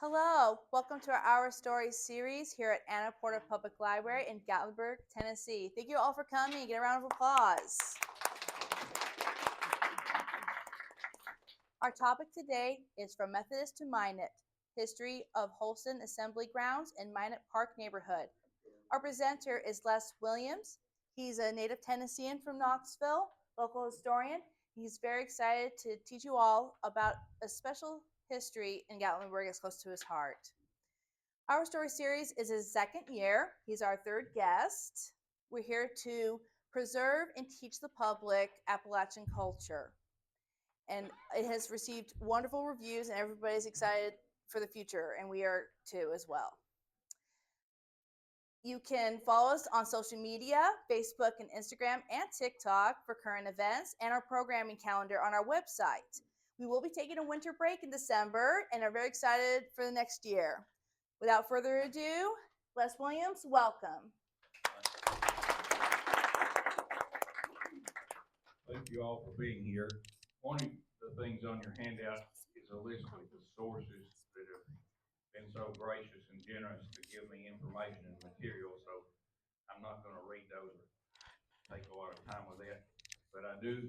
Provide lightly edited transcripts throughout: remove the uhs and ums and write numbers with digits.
Hello, welcome to our Stories series here at Anna Porter Public Library in Gatlinburg, Tennessee. Thank you all for coming. Get a round of applause. Our topic today is From Methodist to Mynatt, History of Holston Assembly Grounds in Mynatt Park Neighborhood. Our presenter is Les Williams. He's a native Tennessean from Knoxville, local historian. He's very excited to teach you all about a special history in Gatlinburg that's close to his heart. Our story series is his second year. He's our third guest. We're here to preserve and teach the public Appalachian culture. And it has received wonderful reviews, and everybody's excited for the future, and we are too as well. You can follow us on social media, Facebook and Instagram and TikTok for current events and our programming calendar on our website. We will be taking a winter break in December and are very excited for the next year. Without further ado, Les Williams, welcome. Thank you all for being here. One of the things on your handout is a list of the sources that have been so gracious and generous to give me information and material, so I'm not going to read those or take a lot of time with that. But I do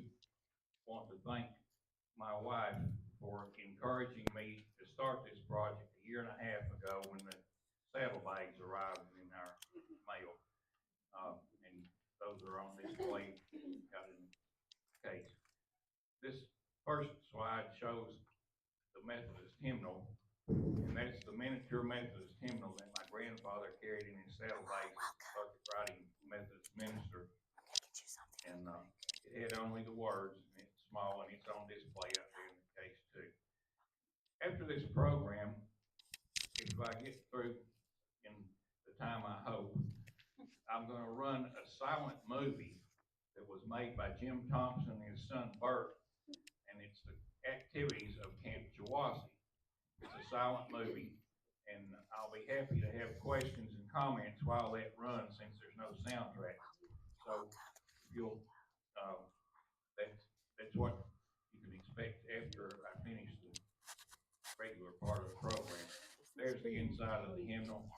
want to thank my wife for encouraging me to start this project a year and a half ago when the saddlebags arrived in our mail. And those are on display out in the case. This first slide shows the Methodist hymnal, and that's the miniature Methodist hymnal that my grandfather carried in his saddlebags as a circuit riding Methodist minister. And it had only the words, and it's small, and it's on display out there in the case too. After this program, if I get through in the time I hope, I'm going to run a silent movie that was made by Jim Thompson and his son Bert, and it's the activities of Camp Jawasi. It's a silent movie, and I'll be happy to have questions and comments while that runs since there's no soundtrack. So if you'll, that's what you can expect after I finish the regular part of the program. There's the inside of the hymnal,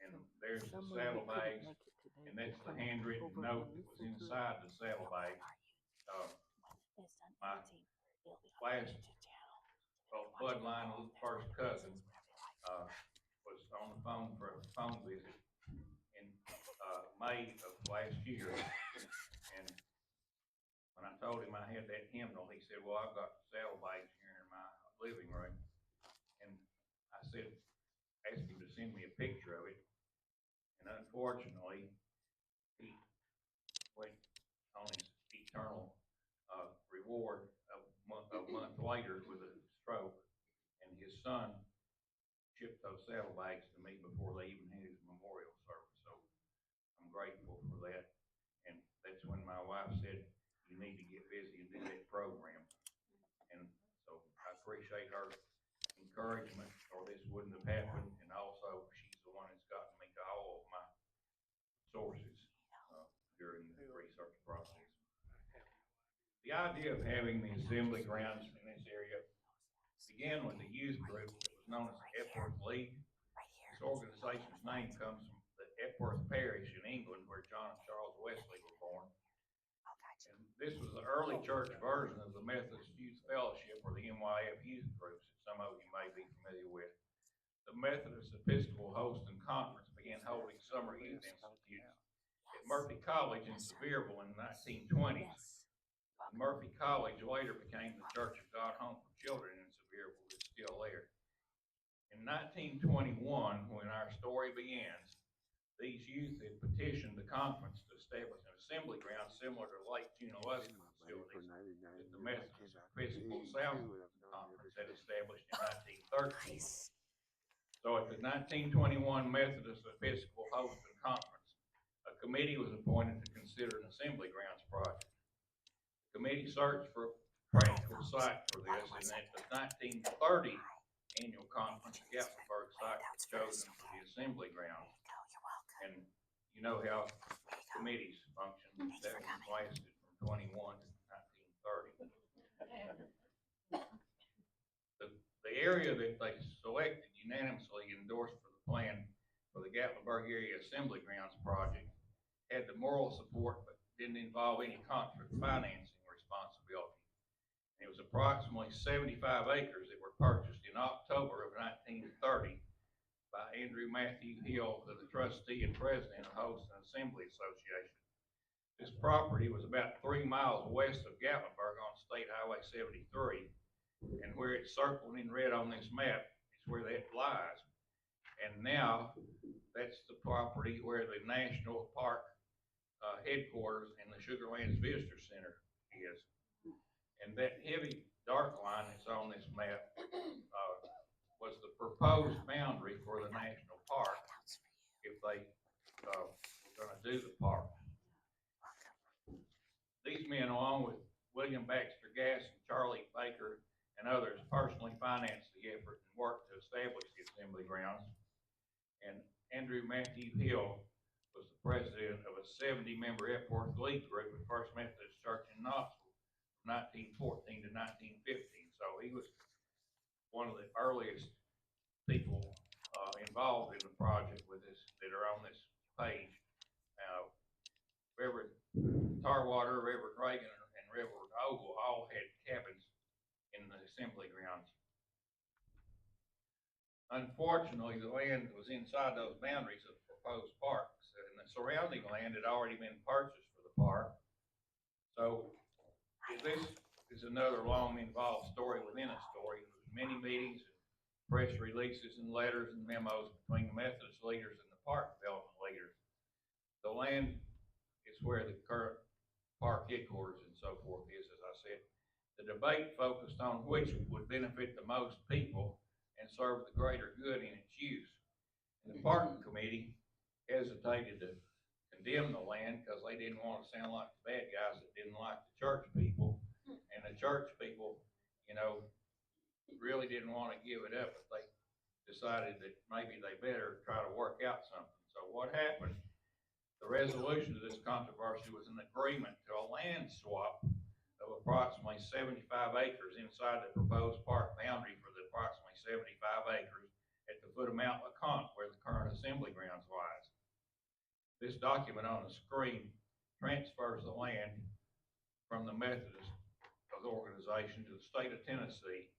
and there's the saddlebags, and that's the handwritten note that was inside the saddlebag. My last bloodline first cousin was on the phone for a phone visit in May of last year, and when I told him I had that hymnal, he said, "Well, I've got saddlebags here in my living room," and I said, asked him to send me a picture of it, and unfortunately, he went on his eternal reward a month later with a stroke, and his son shipped those saddlebags to me before they even had his memorial service. So I'm grateful for that. And that's when my wife said, "You need to get busy and do that program." And so I appreciate her encouragement, or this wouldn't have happened. And also, she's the one that's gotten me to all of my sources during the research process. The idea of having the assembly grounds in this area began with a youth group that was known as the Epworth League. This organization's name comes from the Epworth Parish in England, where John and Charles Wesley were born. And this was the early church version of the Methodist Youth Fellowship, or the MYF youth groups that some of you may be familiar with. The Methodist Episcopal Holston Conference began holding summer youth institutes at Murphy College in Sevierville in the 1920s. Murphy College later became the Church of God Home for Children in Sevierville. It's still there. In 1921, when our story begins, these youth had petitioned the conference to establish an assembly ground similar to Lake Junaluska facilities that the Methodist Episcopal South Conference had established in 1913. So at the 1921 Methodist Episcopal Holston Conference, a committee was appointed to consider an assembly grounds project. The committee searched for a practical site for this, and at the 1930 annual conference, the Gatlinburg site was chosen for the assembly ground. And you know how committees function. That one lasted from 21 to 1930. The the area that they selected unanimously endorsed for the plan for the Gatlinburg Area Assembly Grounds project had the moral support, but didn't involve any contract financing responsibility. It was approximately 75 acres that were purchased in October of 1930 by Andrew Matthew Hill, the trustee and president of Holston Assembly Association. This property was about 3 miles west of Gatlinburg on State Highway 73, and where it's circled in red on this map is where that lies. And now, that's the property where the National Park headquarters and the Sugarlands Visitor Center is. And that heavy dark line that's on this map was the proposed boundary for the national park if they were going to do the park. These men, along with William Baxter Gass and Charlie Baker and others, personally financed the effort and worked to establish the assembly grounds. And Andrew Matthew Hill was the president of a 70-member Epworth League group at First Methodist Church in Knoxville from 1914 to 1915. So he was one of the earliest people involved in the project with this that are on this page. Reverend Tarwater, Reverend Reagan, and Reverend Ogle all had cabins in the assembly grounds. Unfortunately, the land that was inside those boundaries of the proposed parks, and the surrounding land had already been purchased for the park. So this is another long, involved story within a story. There was many meetings, and press releases, and letters and memos between the Methodist leaders and the park development leaders. The land is where the current park headquarters and so forth is, as I said. The debate focused on which would benefit the most people and serve the greater good in its use. And the park committee hesitated to condemn the land because they didn't want to sound like the bad guys that didn't like the church people. And the church people, really didn't want to give it up, but they decided that maybe they better try to work out something. So what happened? The resolution of this controversy was an agreement to a land swap of approximately 75 acres inside the proposed park boundary for the approximately 75 acres at the foot of Mount LeConte, where the current assembly grounds lies. This document on the screen transfers the land from the Methodist organization to the state of Tennessee,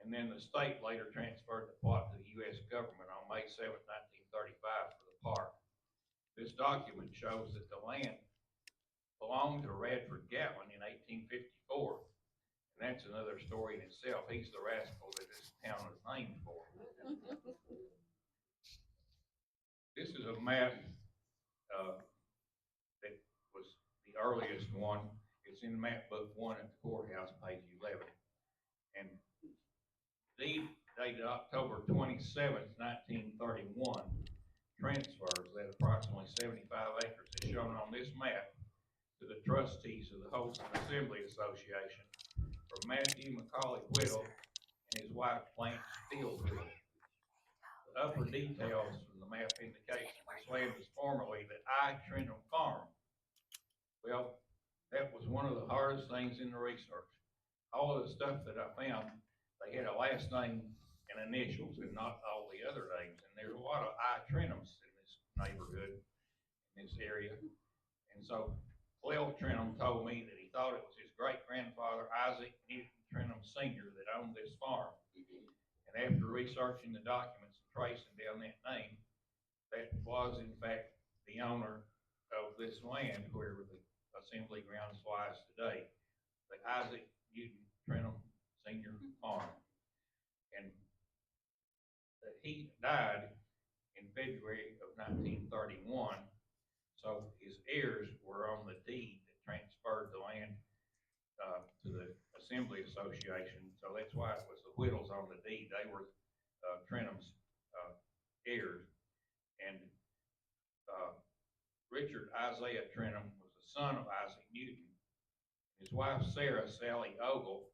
and then the state later transferred the plot to the U.S. government on May 7, 1935 for the park. This document shows that the land belonged to Radford Gatlin in 1854, and that's another story in itself. He's the rascal that this town is named for. This is a map that was the earliest one. It's in map book 1 at the courthouse, page 11. And deed dated October 27th, 1931, transfers that approximately 75 acres as shown on this map to the trustees of the Holston Assembly Association from Matthew McCauley Whittle and his wife Blanche Fields Whittle. The upper details from the map indicate that this land was formerly the I. Trentham Farm. Well, that was one of the hardest things in the research. All of the stuff that I found, they had a last name and initials and not all the other names. And there's a lot of I. Trenthams in this neighborhood, in this area. And so Clell Trentham told me that he thought it was his great-grandfather, Isaac Newton Trentham Sr., that owned this farm. And after researching the documents and tracing down that name, that was, in fact, the owner of this land where the assembly grounds lies today, the Isaac Newton Trentham Sr. Farm. And he died in February of 1931, so his heirs were on the deed that transferred the land to the Assembly Association. So that's why it was the Whittles on the deed. They were Trentham's heirs. And Richard Isaiah Trentham was the son of Isaac Newton. His wife Sarah Sally Ogle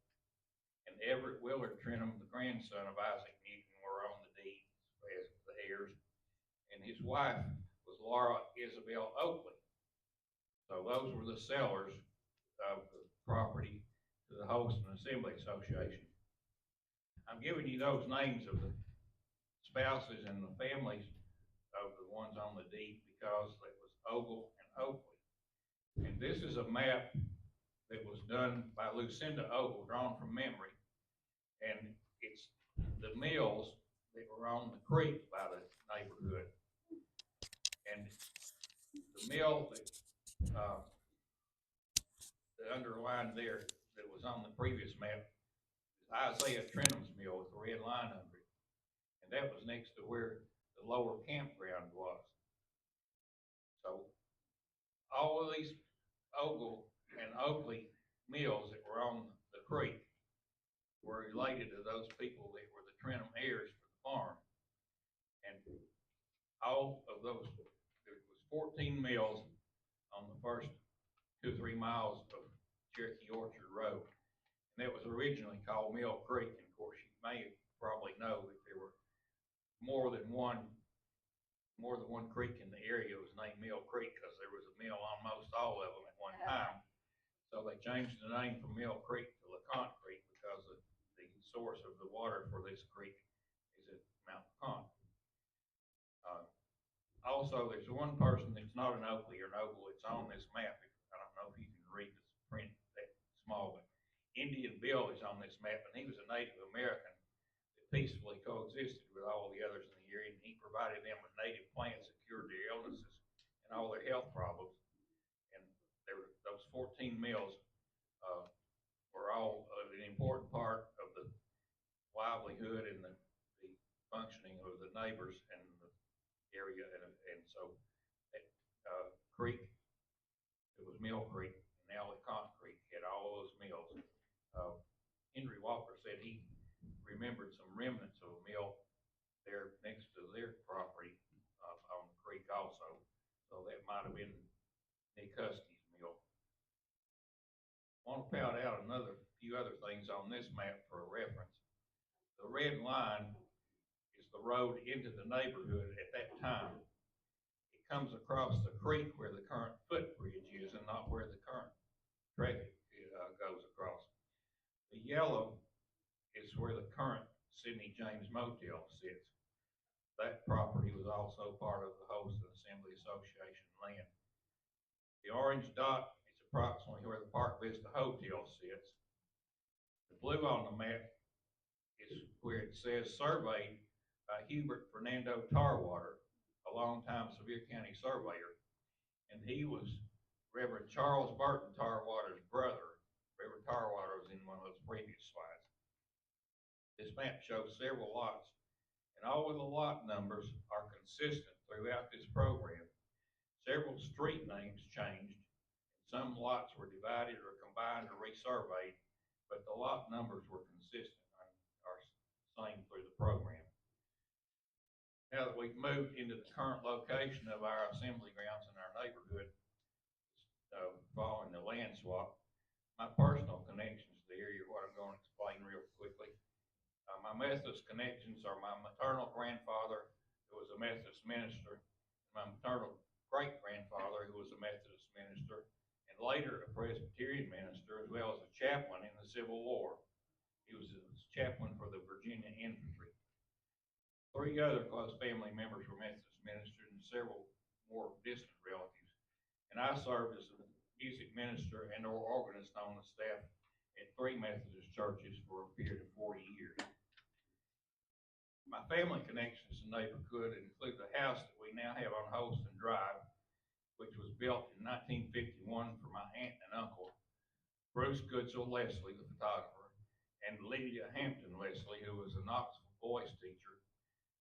and Everett Willard Trentham, the grandson of Isaac Newton, were on the deed as the heirs. And his wife was Laura Isabel Oakley. So those were the sellers of the property to the Holston Assembly Association. I'm giving you those names of the spouses and the families of the ones on the deed because it was Ogle and Oakley. And this is a map that was done by Lucinda Ogle, drawn from memory. And it's the mills that were on the creek by the neighborhood. And the mill that underlined there that was on the previous map is Isaiah Trenum's mill with the red line under it. And that was next to where the lower campground was. So all of these Ogle and Oakley mills that were on the creek were related to those people that were the Trenum heirs for the farm. And all of those, there was 14 mills on the first 2 or 3 miles of Cherokee Orchard Road. And that was originally called Mill Creek. And of course, you may probably know that there were more than one creek in the area was named Mill Creek because there was a mill on most all of them at one time. So they changed the name from Mill Creek to LeConte Creek because the source of the water for this creek is at Mount LeConte. Also, there's one person that's not an Oakley or an Ogle. It's on this map. I don't know if you can read this print that small, but Indian Bill is on this map, and he was a Native American that peacefully coexisted with all the others in the area, and he provided them with native plants that cured their illnesses and all their health problems. And there were those 14 mills were all an important part of the livelihood and the functioning of the neighbors and the area. And so that creek, it was Mill Creek, and now LeConte Creek had all those mills. Henry Walker said he remembered some remnants of a mill there next to their property on the creek also. So that might have been Nick Husky's mill. I want to point out another few other things on this map for a reference. The red line is the road into the neighborhood at that time. It comes across the creek where the current footbridge is and not where the current traffic goes across. The yellow is where the current Sidney James Motel sits. That property was also part of the Holston Assembly Association land. The orange dot is approximately where the Park Vista Hotel sits. The blue on the map is where it says surveyed by Hubert Fernando Tarwater, a longtime Sevier County surveyor, and he was Reverend Charles Burton Tarwater's brother. Reverend Tarwater was in one of those previous slides. This map shows several lots, and all of the lot numbers are consistent throughout this program. Several street names changed, and some lots were divided or combined or resurveyed, but the lot numbers were consistent and are same through the program. Now that we've moved into the current location of our assembly grounds in our neighborhood, following the land swap, my personal connections to the area are what I'm going to explain real quickly. My Methodist connections are my maternal grandfather, who was a Methodist minister, and my maternal great-grandfather, who was a Methodist minister, and later a Presbyterian minister, as well as a chaplain in the Civil War. He was a chaplain for the Virginia Infantry. 3 other close family members were Methodist ministers and several more distant relatives. And I served as a music minister and or organist on the staff at 3 Methodist churches for a period of 40 years. My family connections to the neighborhood include the house that we now have on Holston Drive, which was built in 1951 for my aunt and uncle, Bruce Goodsell Leslie, the photographer, and Lydia Hampton Leslie, who was a Knoxville voice teacher,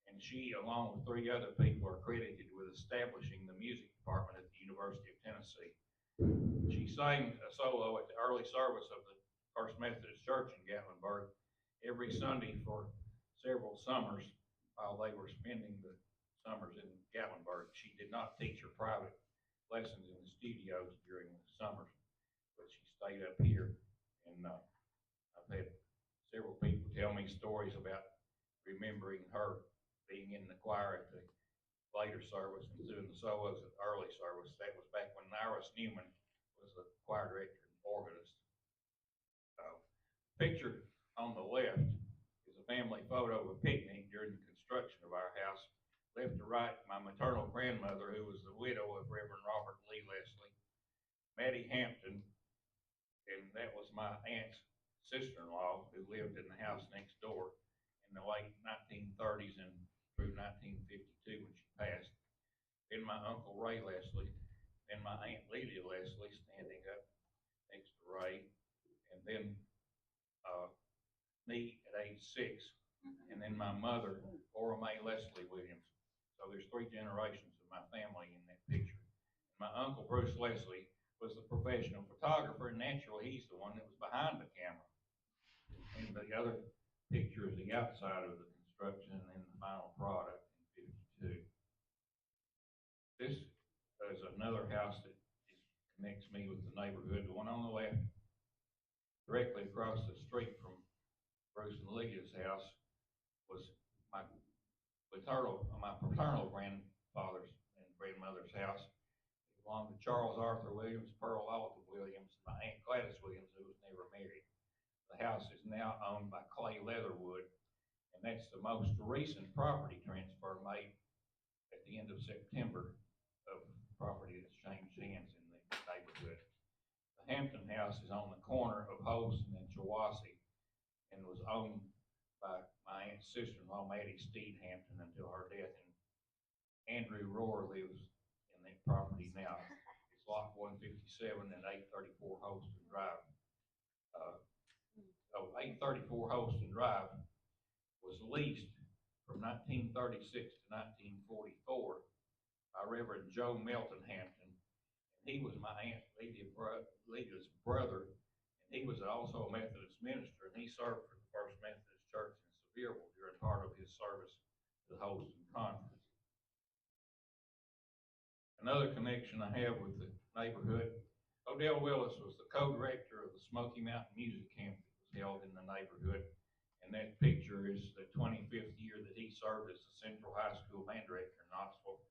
and she, along with 3 other people, are credited with establishing the music department at the University of Tennessee. She sang a solo at the early service of the First Methodist Church in Gatlinburg every Sunday for several summers while they were spending the summers in Gatlinburg. She did not teach her private lessons in the studios during the summers, but she stayed up here, and I've had several people tell me stories about remembering her being in the choir at the later service and doing the solos at the early service. That was back when Iris Newman was the choir director and organist. Pictured on the left is a a family photo of a picnic during the construction of our house. Left to right, my maternal grandmother, who was the widow of Reverend Robert Lee Leslie, Mattie Hampton, and that was my aunt's sister-in-law who lived in the house next door in the late 1930s and through 1952 when she passed. Then my uncle Ray Leslie, and my aunt Lelia Leslie standing up next to Ray, and then me at age 6, and then my mother, Ora Mae Leslie Williams. So there's 3 generations of my family in that picture. My uncle Bruce Leslie was the professional photographer, and naturally he's the one that was behind the camera. And the other picture is the outside of the construction and then the final product in 52. This is another house that connects me with the neighborhood. The one on the left, directly across the street from Bruce and Lydia's house, was my paternal grandfather's and grandmother's house. It belonged to Charles Arthur Williams, Pearl Alta Williams, and my Aunt Gladys Williams, who was never married. The house is now owned by Clay Leatherwood, and that's the most recent property transfer made at the end of September of property that's changed hands in the neighborhood. The Hampton house is on the corner of Holston and Chawassie and was owned by my aunt's sister-in-law, Mattie Steed Hampton, until her death. And Andrew Rohr lives in that property now. It's lot 157 and 834 Holston Drive. 834 Holston Drive was leased from 1936 to 1944 by Reverend Joe Melton Hampton. And he was my Aunt Lydia's brother, and he was also a Methodist minister, and he served for the First Methodist Church in Sevierville during part of his service to the Holston Conference. Another connection I have with the neighborhood, Odell Willis was the co-director of the Smoky Mountain Music Camp that was held in the neighborhood, and that picture is the 25th year that he served as the Central High School band director in Knoxville.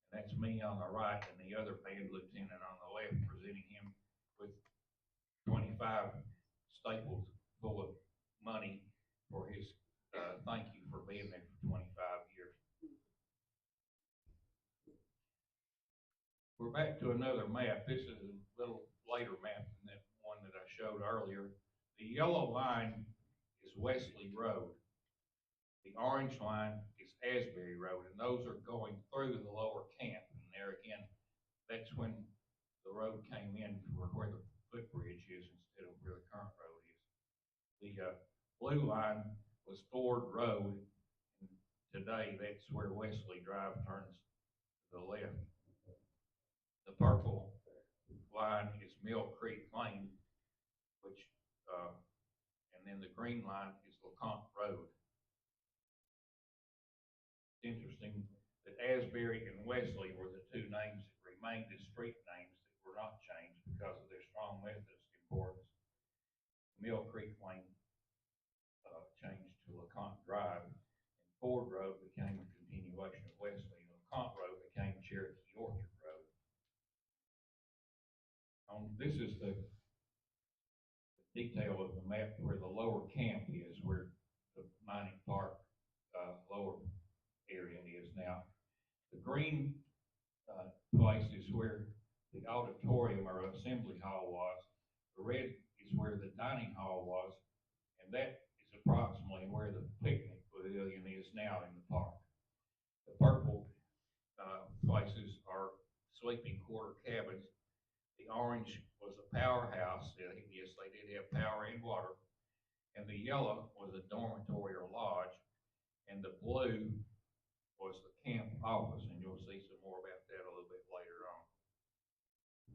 And that's me on the right and the other band lieutenant on the left, presenting him with 25 staples full of money for his thank you for being there for 25 years. We're back to another map. This is a little later map than that one that I showed earlier. The yellow line is Wesley Road. The orange line is Asbury Road, and those are going through the lower camp. And there again, that's when the road came in for where the footbridge is instead of where the current road is. The blue line was Ford Road, and today that's where Wesley Drive turns to the left. The purple line is Mill Creek Lane, which, and then the green line is LeConte Road. It's interesting that Asbury and Wesley were the 2 names that remained as street names that were not changed because of their strong Methodist importance. Mill Creek Lane changed to LeConte Drive, and Ford Road became a continuation of Wesley, and LeConte Road became Cherokee Orchard Road. This is the detail of the map where the lower camp is, where the Mynatt Park lower area is now. The green place is where the auditorium or assembly hall was. The red is where the dining hall was, and that is approximately where the picnic pavilion is now in the park. The purple places are sleeping quarter cabins. The orange was a powerhouse. Yes, they did have power and water. And the yellow was a dormitory or lodge. And the blue was the camp office. And you'll see some more about that a little bit later on.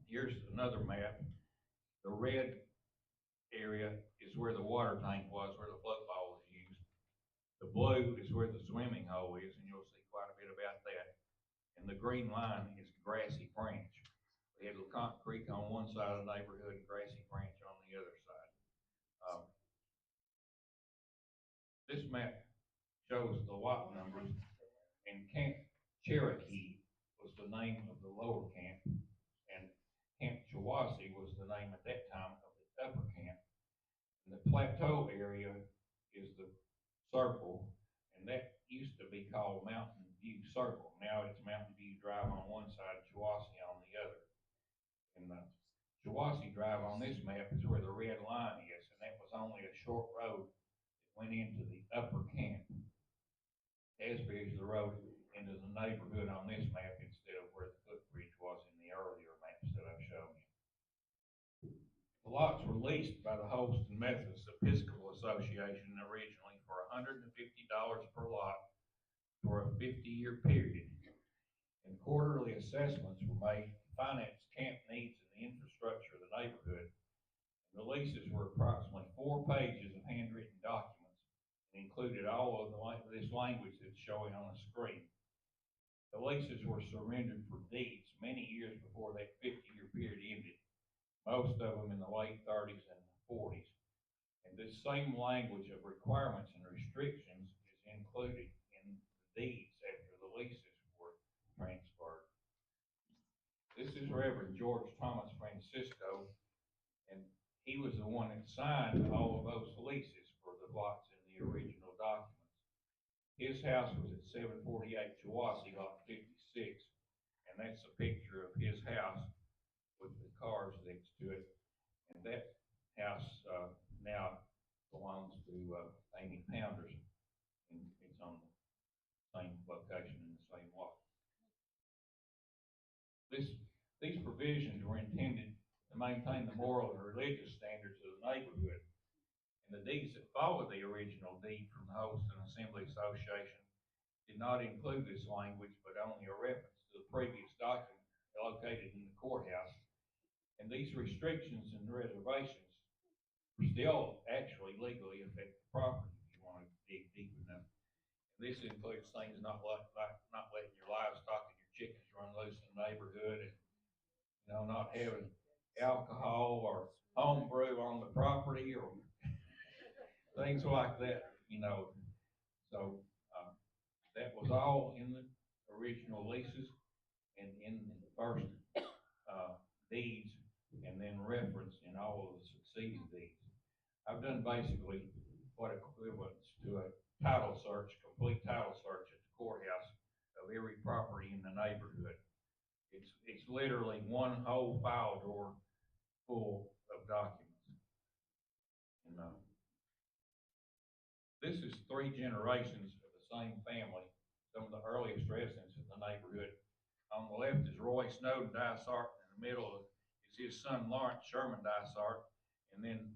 Here's another map. The red area is where the water tank was, where the football was used. The blue is where the swimming hole is, and you'll see quite a bit about that. And the green line is Grassy Branch. We had LeConte Creek on one side of the neighborhood and Grassy Branch on the other side. This map shows the lot numbers, and Camp Cherokee was the name of the lower camp, and Camp Chawassie was the name at that time of the upper camp. And the plateau area is the Circle, and that used to be called Mountain View Circle. Now it's Mountain View Drive on one side, Chawassie on the other. And the Chawassie Drive on this map is where the red line is, and that was only a short road that went into the upper camp. Asbury is the road into the neighborhood on this map instead of where the footbridge was in the earlier maps that I've shown you. The lots were leased by the Holston Methodist Episcopal Association originally for $150 per lot for a 50-year period. And quarterly assessments were made to finance camp needs and the infrastructure of the neighborhood. And the leases were approximately 4 pages of handwritten documents and included all of this language that's showing on the screen. The leases were surrendered for deeds many years before that 50-year period ended, most of them in the late 30s and 40s. And this same language of requirements and restrictions is included in the deeds after the leases were transferred. This is Reverend George Thomas Francisco, and he was the one that signed all of those leases for the lots in the original documents. His house was at 748 Chawassie, lot 56, and that's a picture of his house with the cars next to it. And that house now belongs to Amy Pounders, and it's on the same location in the same lot. These provisions were intended to maintain the moral and religious standards of the neighborhood. And the deeds that followed the original deed from the Holston Assembly Association did not include this language, but only a reference to the previous document located in the courthouse. And these restrictions and reservations still actually legally affect the property if you want to dig deep enough. And this includes things not letting your livestock and your chickens run loose in the neighborhood, and not having alcohol or homebrew on the property or things like that. So that was all in the original leases and in the first deeds, and then referenced in all of the succeeding deeds. I've done basically what equivalents to a title search, complete title search at the courthouse of every property in the neighborhood. It's literally one whole file drawer full of documents. And this is 3 generations of the same family, some of the earliest residents in the neighborhood. On the left is Roy Snowden Dysart, in the middle is his son Lawrence Sherman Dysart, and then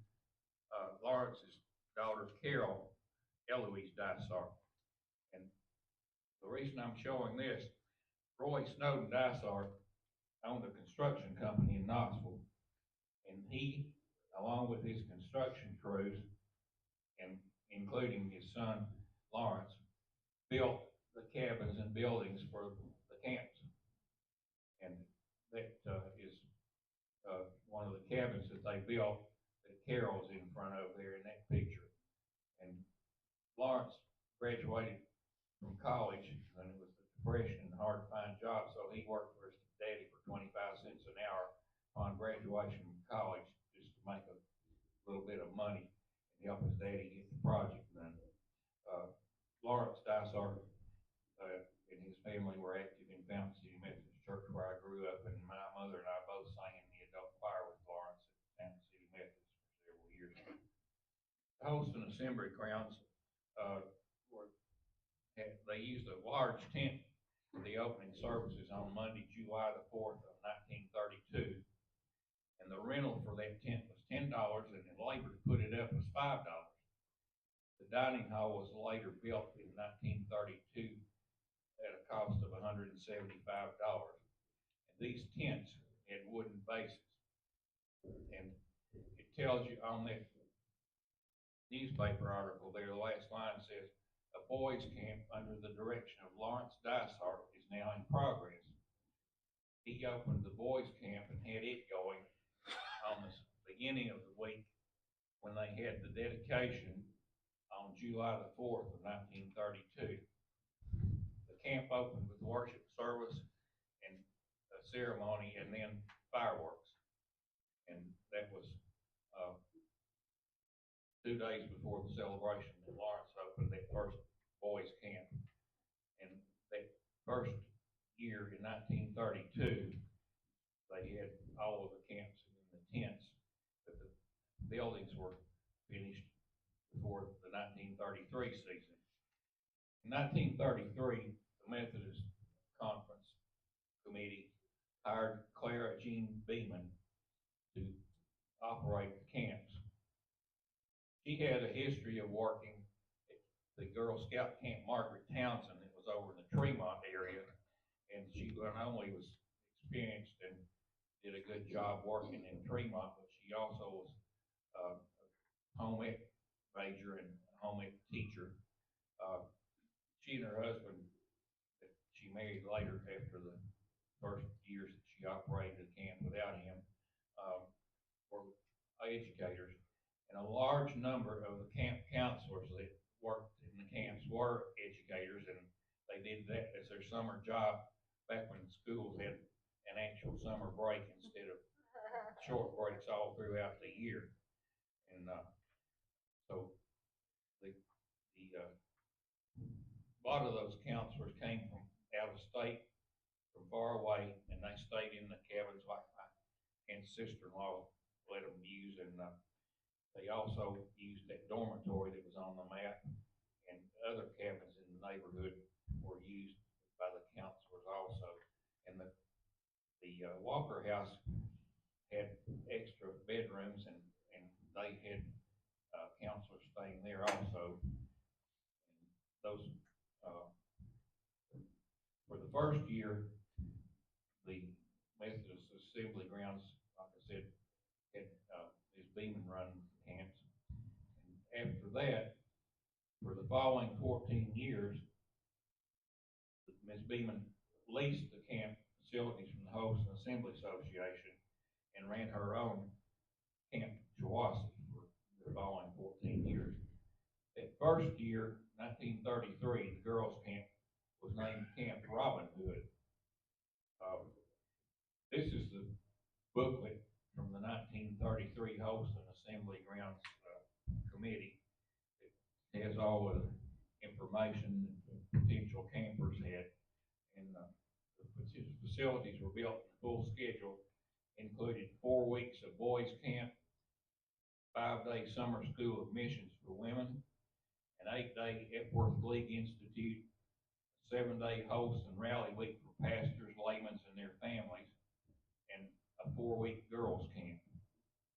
Lawrence's daughter Carol Eloise Dysart. And the reason I'm showing this, Roy Snowden Dysart owned a construction company in Knoxville, and he, along with his construction crews, and including his son Lawrence, built the cabins and buildings for the camps. And that is one of the cabins that they built that Carol's in front of there in that picture. And Lawrence graduated from college, and it was the Depression and hard to find jobs, so he worked for his daddy for 25 cents an hour upon graduation from college, just to make a little bit of money and help his daddy get the project done. Lawrence Dysart and his family were active in Fountain City Methodist Church, where I grew up, and my mother and I both sang in the adult choir with Lawrence at Fountain City Methodist for several years. The Holston Assembly grounds they used a large tent for the opening services on Monday, July the 4th of 1932. And the rental for that tent was $10, and the labor to put it up was $5. The dining hall was later built in 1932 at a cost of $175. And these tents had wooden bases. And it tells you on that newspaper article there, the last line says, "A boys' camp under the direction of Lawrence Dysart is now in progress." He opened the boys' camp and had it going on the beginning of the week when they had the dedication on July the 4th of 1932. The camp opened with worship service and a ceremony, and then fireworks. And that was 2 days before the celebration that Lawrence opened that first boys' camp. And that first year in 1932, they had all of the camps in the tents, but the buildings were finished before the 1933 season. In 1933, the Methodist Conference Committee hired Clara Jean Beeman to operate the camps. She had a history of working at the Girl Scout Camp Margaret Townsend that was over in the Tremont area, and she not only was experienced and did a good job working in Tremont, but she also was a home ec major and home ec teacher. She and her husband, that she married later after the first years that she operated the camp without him, were educators. And a large number of the camp counselors that worked in the camps were educators, and they did that as their summer job back when schools had an actual summer break instead of short breaks all throughout the year. And so the a lot of those counselors came from out of state, from far away, and they stayed in the cabins like my and sister-in-law let them use, and they also used that dormitory that was on the map, and other cabins in the neighborhood were used by the counselors also. And the Walker House had extra bedrooms, and they had counselors staying there also. And those for the first year, the Methodist Assembly Grounds, like I said, had Ms. Beeman run camps. And after that, for the following 14 years, Ms. Beeman leased the camp facilities from the Holston Assembly Association and ran her own Camp Chawasi for the following 14 years. That first year, 1933, the girls' camp was named Camp Robin Hood. This is the booklet from the 1933 Holston Assembly Grounds Committee. It has all of the information that the potential campers had, and the facilities were built in full schedule, included 4 weeks of boys' camp, 5-day summer school of missions for women, an 8-day Epworth League Institute, a 7-day Holston Rally Week for pastors, laymen, and their families, and a 4-week girls' camp.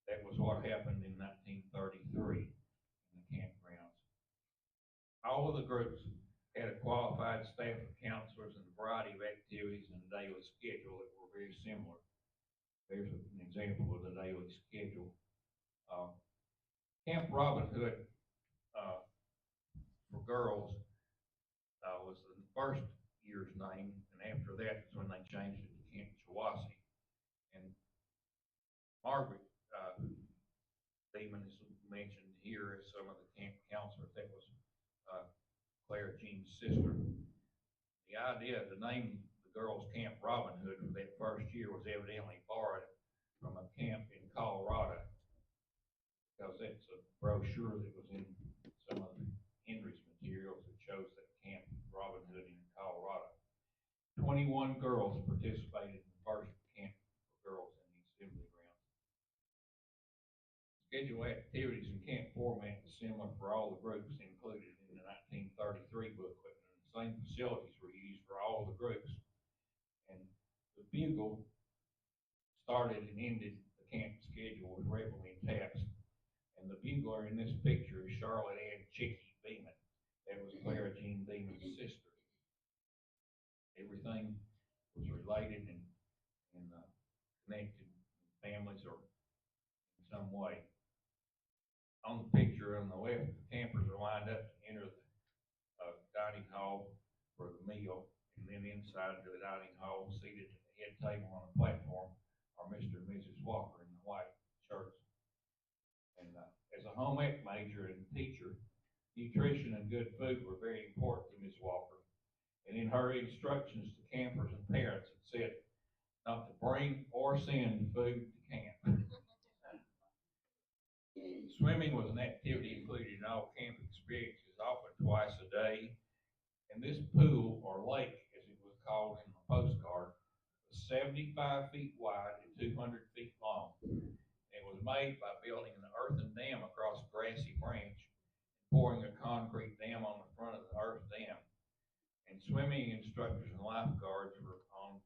That was what happened in 1933 in the campgrounds. All of the groups had a qualified staff of counselors and a variety of activities and a daily schedule that were very similar. There's an example of the daily schedule. Camp Robin Hood for girls was the first year's name, and after that is when they changed it to Camp Chawasi. And Margaret Beeman is mentioned here as some of the camp counselors. That was Clara Jean's sister. The idea to name the girls' camp Robin Hood for that first year was evidently borrowed from a camp in Colorado, because that's a brochure that was in some of Henry's materials that shows that Camp Robin Hood in Colorado. 21 girls participated in the first camp for girls in the assembly grounds. Schedule activities and camp format is similar for all the groups included in the 1933 booklet, and the same facilities were used for all the groups. And the bugle started and ended the camp schedule with reveille and taps. And the bugler in this picture is Charlotte Ann Chicky Beeman. That was Clara Jean Beeman's sister. Everything was related and connected, families or in some way. On the picture on the left, the campers are lined up to enter the dining hall for the meal, and then inside the dining hall, seated at the head table on the platform, are Mr. and Mrs. Walker in the white shirts. And as a home ec major and teacher, nutrition and good food were very important to Ms. Walker. And in her instructions to campers and parents, it said not to bring or send food to camp. Swimming was an activity included in all camp experiences often twice a day. And this pool, or lake, as it was called in the postcard, was 75 feet wide and 200 feet long. It was made by building an earthen dam across a grassy branch, pouring a concrete dam on the front of the earth dam. And swimming instructors and lifeguards were on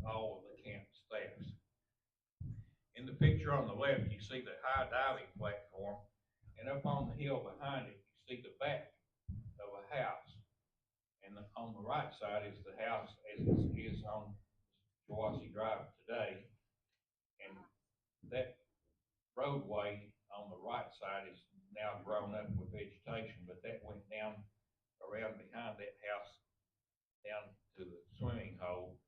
all of the camp staffs. In the picture on the left, you see the high diving platform, and up on the hill behind it, you see the back of a house. And on the right side is the house as it is on Chawassee Drive today. And that roadway on the right side is now grown up with vegetation, but that went down around behind that house down to the swimming hole.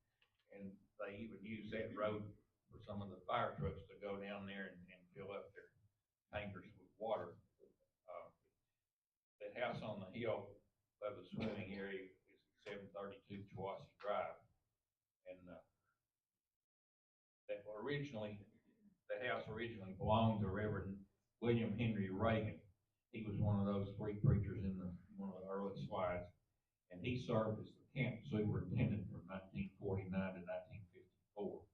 And they even use that road for some of the fire trucks to go down there and fill up their tankers with water. That house on the hill of the swimming area is 732 Chawassee Drive. And that house originally belonged to Reverend William Henry Reagan. He was one of those three preachers in one of the early slides, and he served as the camp superintendent from 1949 to 1954.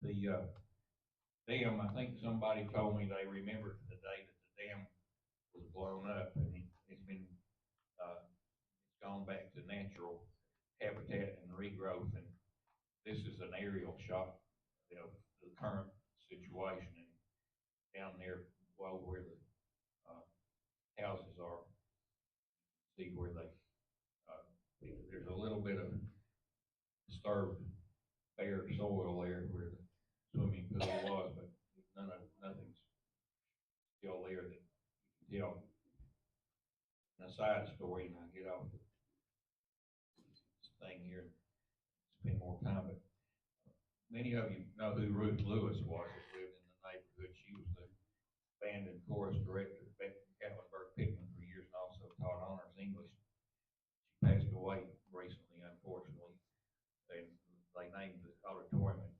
The dam, I think somebody told me they remembered the day that the dam was blown up, and it's been it's gone back to natural habitat and regrowth, and this is an aerial shot of the current situation. And down there below where the houses are, see where there's a little bit of disturbed bare soil there where the swimming pool was, but nothing's still there that you can tell. And a side story, and I get off this thing here and spend more time, but many of you know who Ruth Lewis was that lived in the neighborhood. She was the band and chorus director at Gatlinburg Pittman for years and also taught honors English. She passed away recently, unfortunately, and they named the auditorium at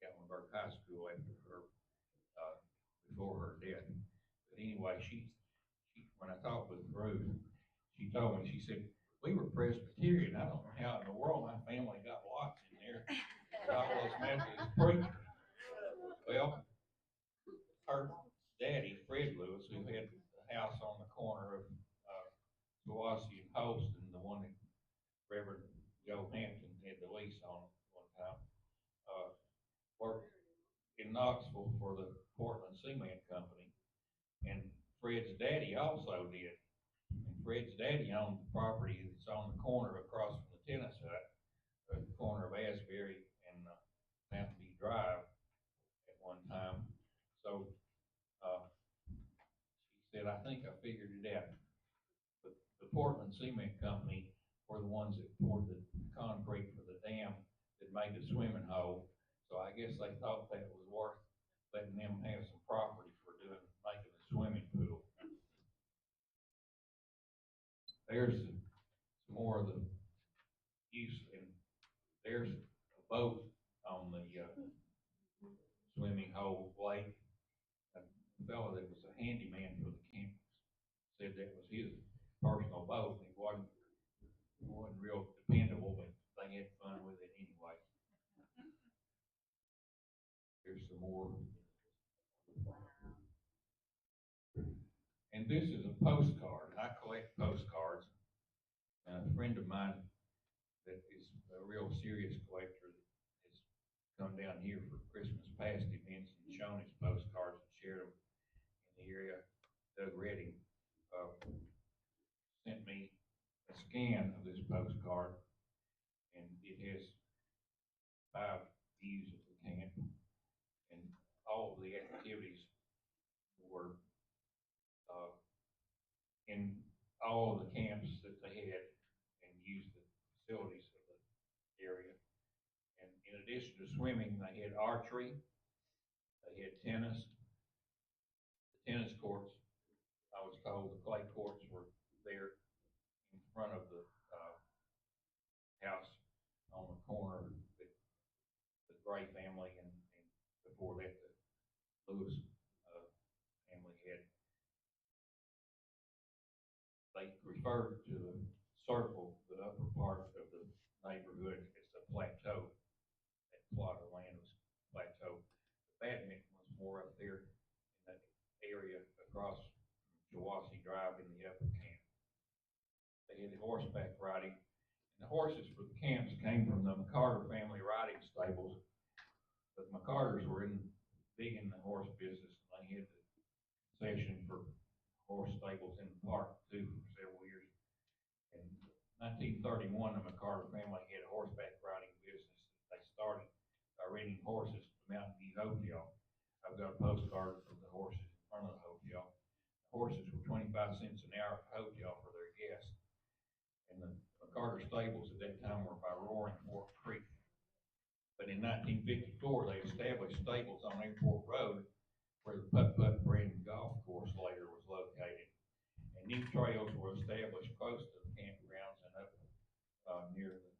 Gatlinburg High School after her, before her death. But anyway, she when I talked with Ruth, she told me, she said, we were Presbyterian. I don't know how in the world my family got locked in there with all those Methodist preachers. Well, her daddy, Fred Lewis, who had the house on the corner of Chawassee and Holston, the one that Reverend Joe Hampton had the lease on one time, worked in Knoxville for the Portland Cement Company, and Fred's daddy also did. And Fred's daddy owned the property that's on the corner across from the tennis hut, at the corner of Asbury and Mountain View Drive at one time. So she said, I think I figured it out. The Portland Cement Company were the ones that poured the concrete for the dam that made the swimming hole. So I guess they thought that was worth letting them have some property for making a swimming pool. There's some more of the use, and there's a boat on the swimming hole lake. A fellow that was a handyman for the campus said that was his personal boat. It wasn't real dependable, but they had fun with it anyway. Here's some more. And this is a postcard. I collect postcards. And a friend of mine that is a real serious collector that has come down here for Christmas past events and shown his postcards and shared them in the area. Doug Redding sent me a scan of this postcard, and it has 5 views of the camp, and all of the activities were in all of the camps that they had and used the facilities of the area. And in addition to swimming, they had archery, they had tennis. The tennis courts, I was told the clay courts were there in front of the house on the corner that the Gray family and before that the Lewis family had. referred to the circle, the upper part of the neighborhood, as the plateau. That plot of land was plateau. The badminton was more up there in that area across Jawassee Drive in the upper camp. They had the horseback riding, and the horses for the camps came from the McCarter family riding stables. But the McCarters were big in the horse business, and they had the concession for horse stables in the park too for several years. In 1931, the McCarter family had a horseback riding business. They started by renting horses to the Mountain View Hotel. I've got a postcard of the horses in front of the hotel. The horses were 25 cents an hour at the hotel for their guests. And the McCarter stables at that time were by Roaring Fork Creek. But in 1954, they established stables on Airport Road, where the Putt-Putt brand golf course later was located. And new trails were established close to the campgrounds and up near the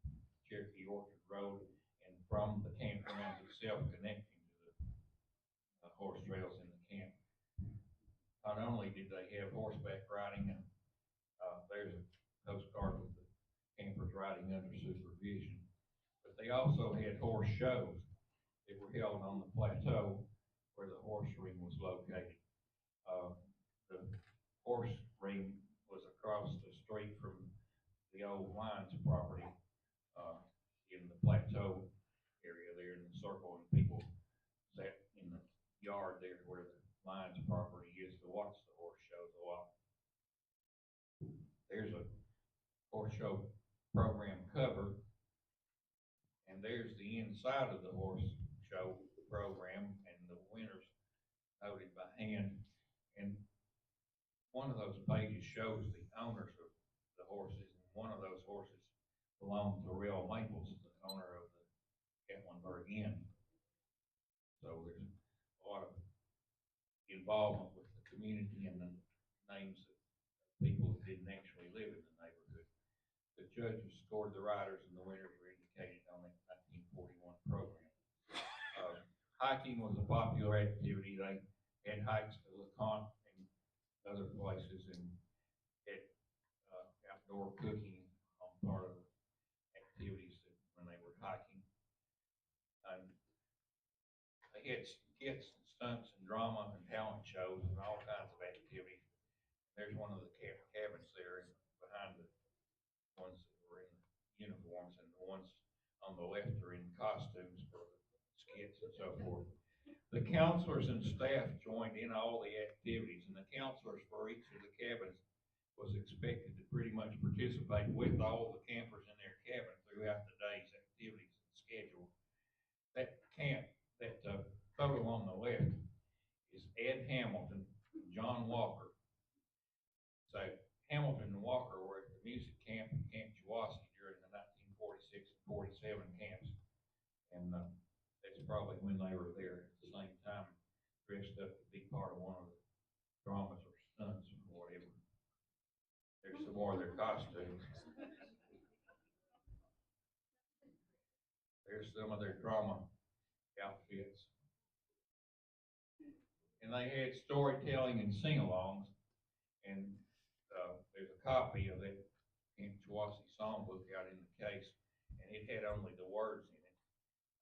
Cherokee Orchard Road, and from the campgrounds itself connecting to the horse trails in the camp. Not only did they have horseback riding, and there's a postcard with the campers riding under supervision, but they also had horse shows that were held on the plateau where the horse ring was located. The horse ring was across the street from the old Lions property in the plateau area there in the circle, and people sat in the yard there where the Lions property is to watch the horse shows a lot. There's a horse show program cover, and there's the inside of the horse show program and the winners noted by hand. And one of those pages shows the owners of the horses, and one of those horses belonged to Real Maples, the owner of the Gatlinburg Inn. So there's a lot of involvement with the community and the names of people that didn't actually live in the neighborhood. The judges scored the riders, and the winners were indicated on that 1941 program. Hiking was a popular activity. They had hikes to LeConte and other places, and had outdoor cooking on part of the activities when they were hiking. And they had skits and stunts and drama and talent shows and all kinds of activities. There's one of the cabins there behind the ones that were in uniforms, and the ones on the left are in costumes for the skits and so forth. The counselors and staff joined in all the activities, and the counselors for each of the cabins was expected to pretty much participate with all the campers in their cabin throughout the day's activities and schedule. That photo on the left is Ed Hamilton and John Walker. So Hamilton and Walker were at the music camp in Camp Jawassee during the 1946 and 47 camps, and that's probably when they were there at the same time, dressed up to be part of one of the dramas or stunts or whatever. There's some more of their costumes. There's some of their drama outfits. And they had storytelling and sing-alongs, and there's a copy of that Camp Jawassee songbook out in the case, and it had only the words in it.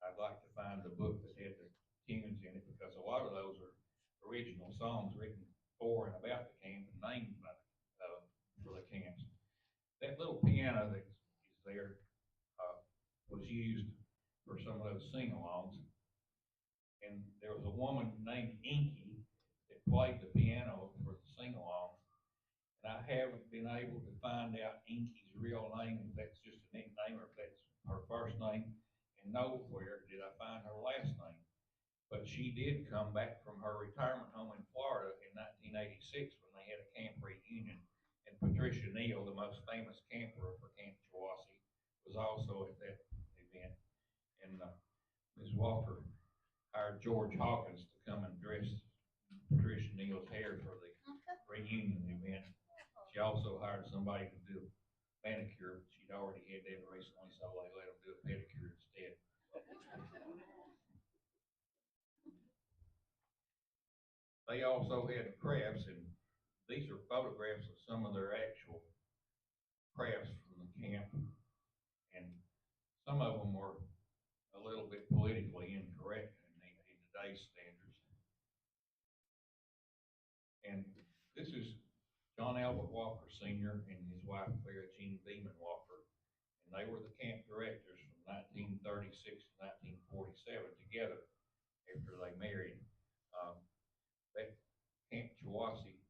I'd like to find the book that had the tunes in it, because a lot of those are original songs written for and about the camp and named by for the camps. That little piano that is there was used for some of those sing-alongs, and there was a woman named Inky that played the piano for the sing-alongs. And I haven't been able to find out Inky's real name, if that's just a nickname or if that's her first name, and nowhere did I find her last name. But she did come back from her retirement home in Florida in 1986 when they had a camp reunion. And Patricia Neal, the most famous camper for Camp Jawassee, was also at that event. And Ms. Walker hired George Hawkins to come and dress Patricia Neal's hair for the reunion event. She also hired somebody to do a manicure, but she'd already had that recently, so they let them do a pedicure instead. They also had crafts, and these are photographs of some of their actual crafts from the camp, and some of them were a little bit politically incorrect in today's standards. And this is John Albert Walker Sr. and his wife, Clara Jean Beeman Walker. And they were the camp directors from 1936 to 1947 together after they married. That Camp Chawasi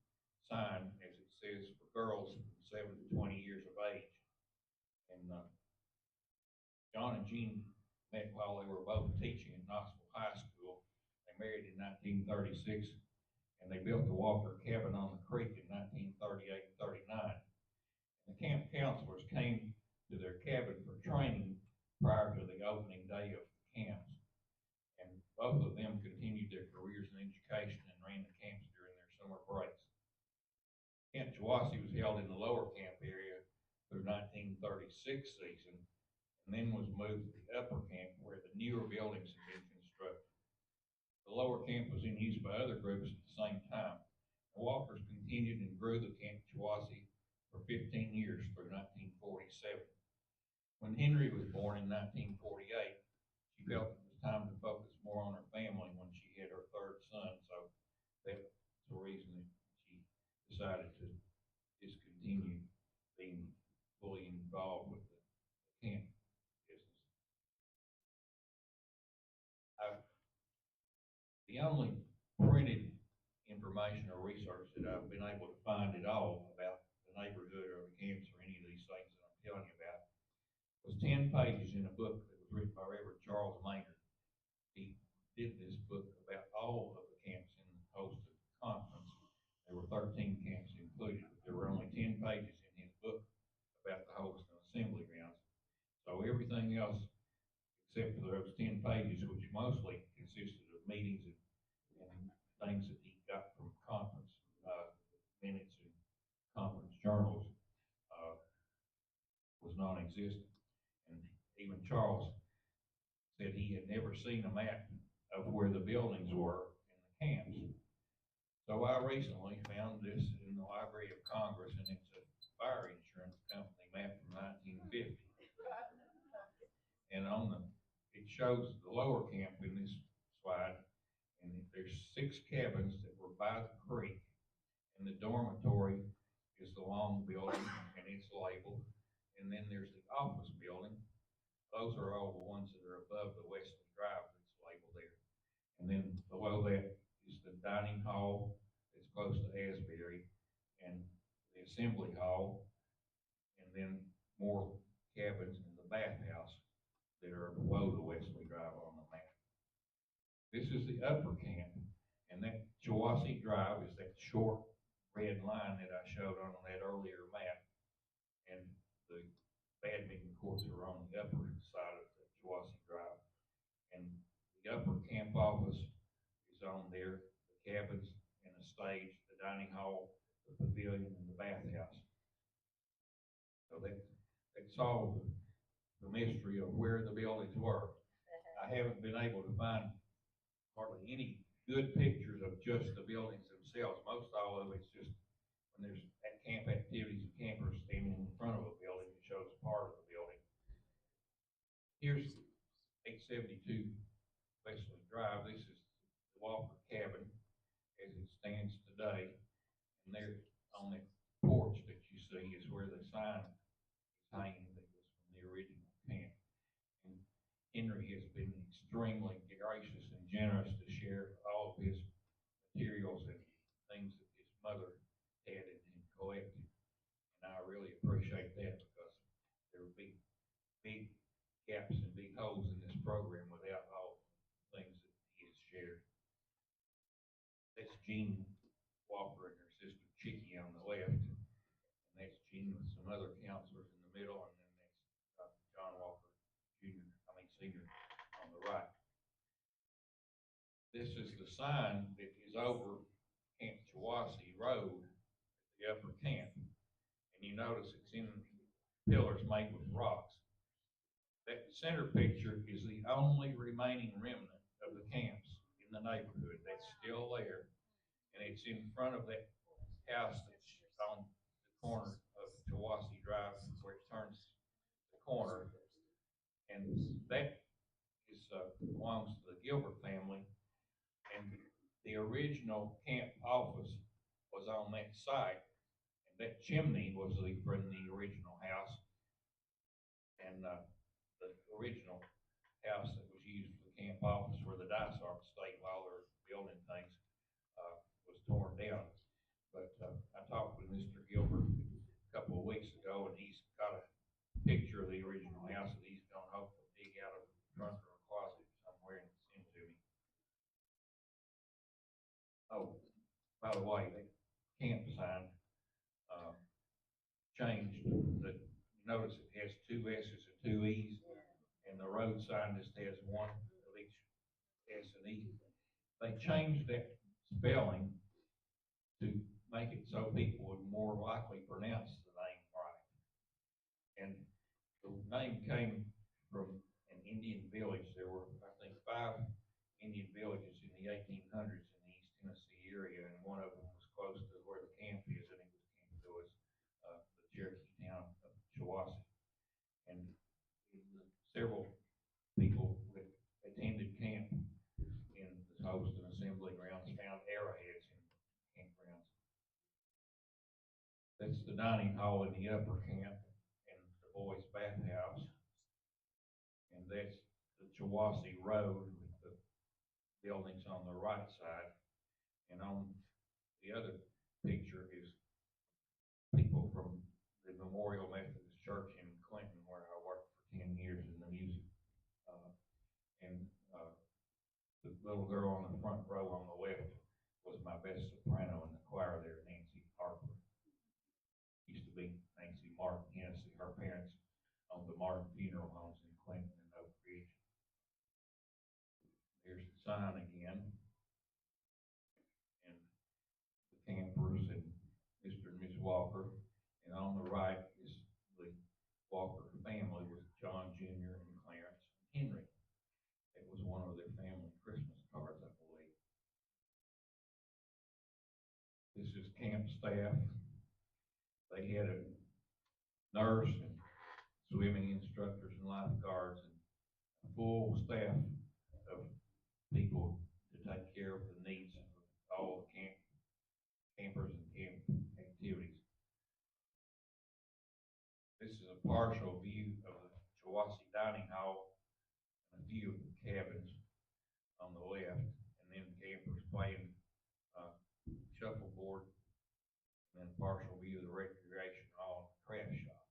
sign, as it says, for girls from 7 to 20 years of age. And John and Jean met while they were both teaching at Knoxville High School. They married in 1936, and they built the Walker cabin on the creek in 1938 and 39. And the camp counselors came to their cabin for training prior to the opening day of the camps. And both of them continued their careers in education and ran the camps during their summer breaks. Camp Chawasi was held in the lower camp area through 1936 season, and then was moved to the upper camp where the newer buildings had been constructed. The lower camp was in use by other groups at the same time. The Walkers continued and grew the Camp Chawasi for 15 years through 1947. When Henry was born in 1948, she felt it was time to focus more on her family when she had her third son, so that's the reason that she decided to discontinue being fully involved with the camp business. The only printed information or research that I've been able to find at all about the neighborhood or the camps or any of these things that I'm telling you about was 10 pages in a book that was written by Reverend Charles Mynatt. He did this book about all of the camps in the Holston Conference. There were 13 camps included, but there were only 10 pages in his book about the Holston Assembly Grounds. So everything else, except for those 10 pages, which mostly consisted of meetings and things that he got from conference minutes and conference journals, was non-existent. And even Charles said he had never seen a map of where the buildings were in the camps. So I recently found this in the Library of Congress, and it's a fire insurance company map from 1950. And it shows the lower camp in this slide, and there's 6 cabins that were by the creek, and the dormitory is the long building, and it's labeled. And then there's the office building. Those are all the ones that are above the Wesley Drive that's labeled there. And then below that is the dining hall that's close to Asbury, and the assembly hall, and then more cabins in the bathhouse that are below the Wesley Drive on the map. This is the upper camp, and that Chawasi Drive is that short red line that I showed on that earlier map, and the badminton courts are on the upper side of the Chawasi Drive. And the upper camp office is on there, the cabins and the stage, the dining hall, the pavilion, and the bathhouse. So that solved the mystery of where the buildings were. I haven't been able to find hardly any good pictures of just the buildings themselves. Most all of it's just when there's at camp activities and campers standing in front of a building, it shows part of the building. Here's 872 Wesley Drive. This is the Walker cabin as it stands today. And there on the porch that you see is where the sign is hanging that was from the original camp. And Henry has been extremely gracious and generous to share all of his materials and things that his mother had and collected. And I really appreciate that, because there would be big gaps and big holes in this program without all the things that he has shared. That's Jean Walker and her sister Chicky on the left, and that's Jean with some other counselors in the middle, and then that's John Walker Senior on the right. This is the sign that is over Camp Chawasi Road at the upper camp, and you notice it's in pillars made with rocks. That center picture is the only remaining remnant of the camps in the neighborhood. That's still there, and it's in front of that house that's on the corner of Chawassee Drive where it turns the corner. And that is, belongs to the Gilbert family. And the original camp office was on that site. And that chimney was from the original house. And, the original house that was used for the camp office where the Dysart stayed while they were building things, was torn down. But I talked with Mr. Gilbert a couple of weeks ago, and he's got a picture of the original house that he's going to hopefully dig out of the trunk or a closet somewhere and send to me. Oh, by the way, the camp sign changed. Notice it has two S's and two E's, and the road sign just has one of each S and E. They changed that spelling to make it so people would more likely pronounce the name right. And the name came from an Indian village. There were, I think, 5 Indian villages in the 1800s in the East Tennessee area, and one of them was close to where the camp is, and it was camp to us, the Cherokee town of Chawassee. And several people that attended camp in the Holston assembly grounds found arrowheads in campgrounds. That's the dining hall in the upper camp and the boys' bathhouse. And that's the Chawassee Road with the buildings on the right side. And on the other picture is people from the Memorial Methodist Church in Clinton, where I worked for 10 years in the music. The little girl on the front row on the left was my best soprano in the choir there, Nancy Harper. Used to be Nancy Martin Hennessy. Her parents owned the Martin Funeral Homes in Clinton and Oak Ridge. There's the sign again. And the campers and Mr. and Ms. Walker. And on the right is the Walker family with John Jr. and Clarence and Henry. It was one of their family Christmas cards, I believe. This is camp staff. They had a nurse and swimming instructors and lifeguards and a full staff of people to take care of the needs of all the campers and camp activities. This is a partial view of the Chawassee dining hall and a view of the cabins on the left, and then campers playing shuffleboard, and then partial view of the recreation hall and craft shop.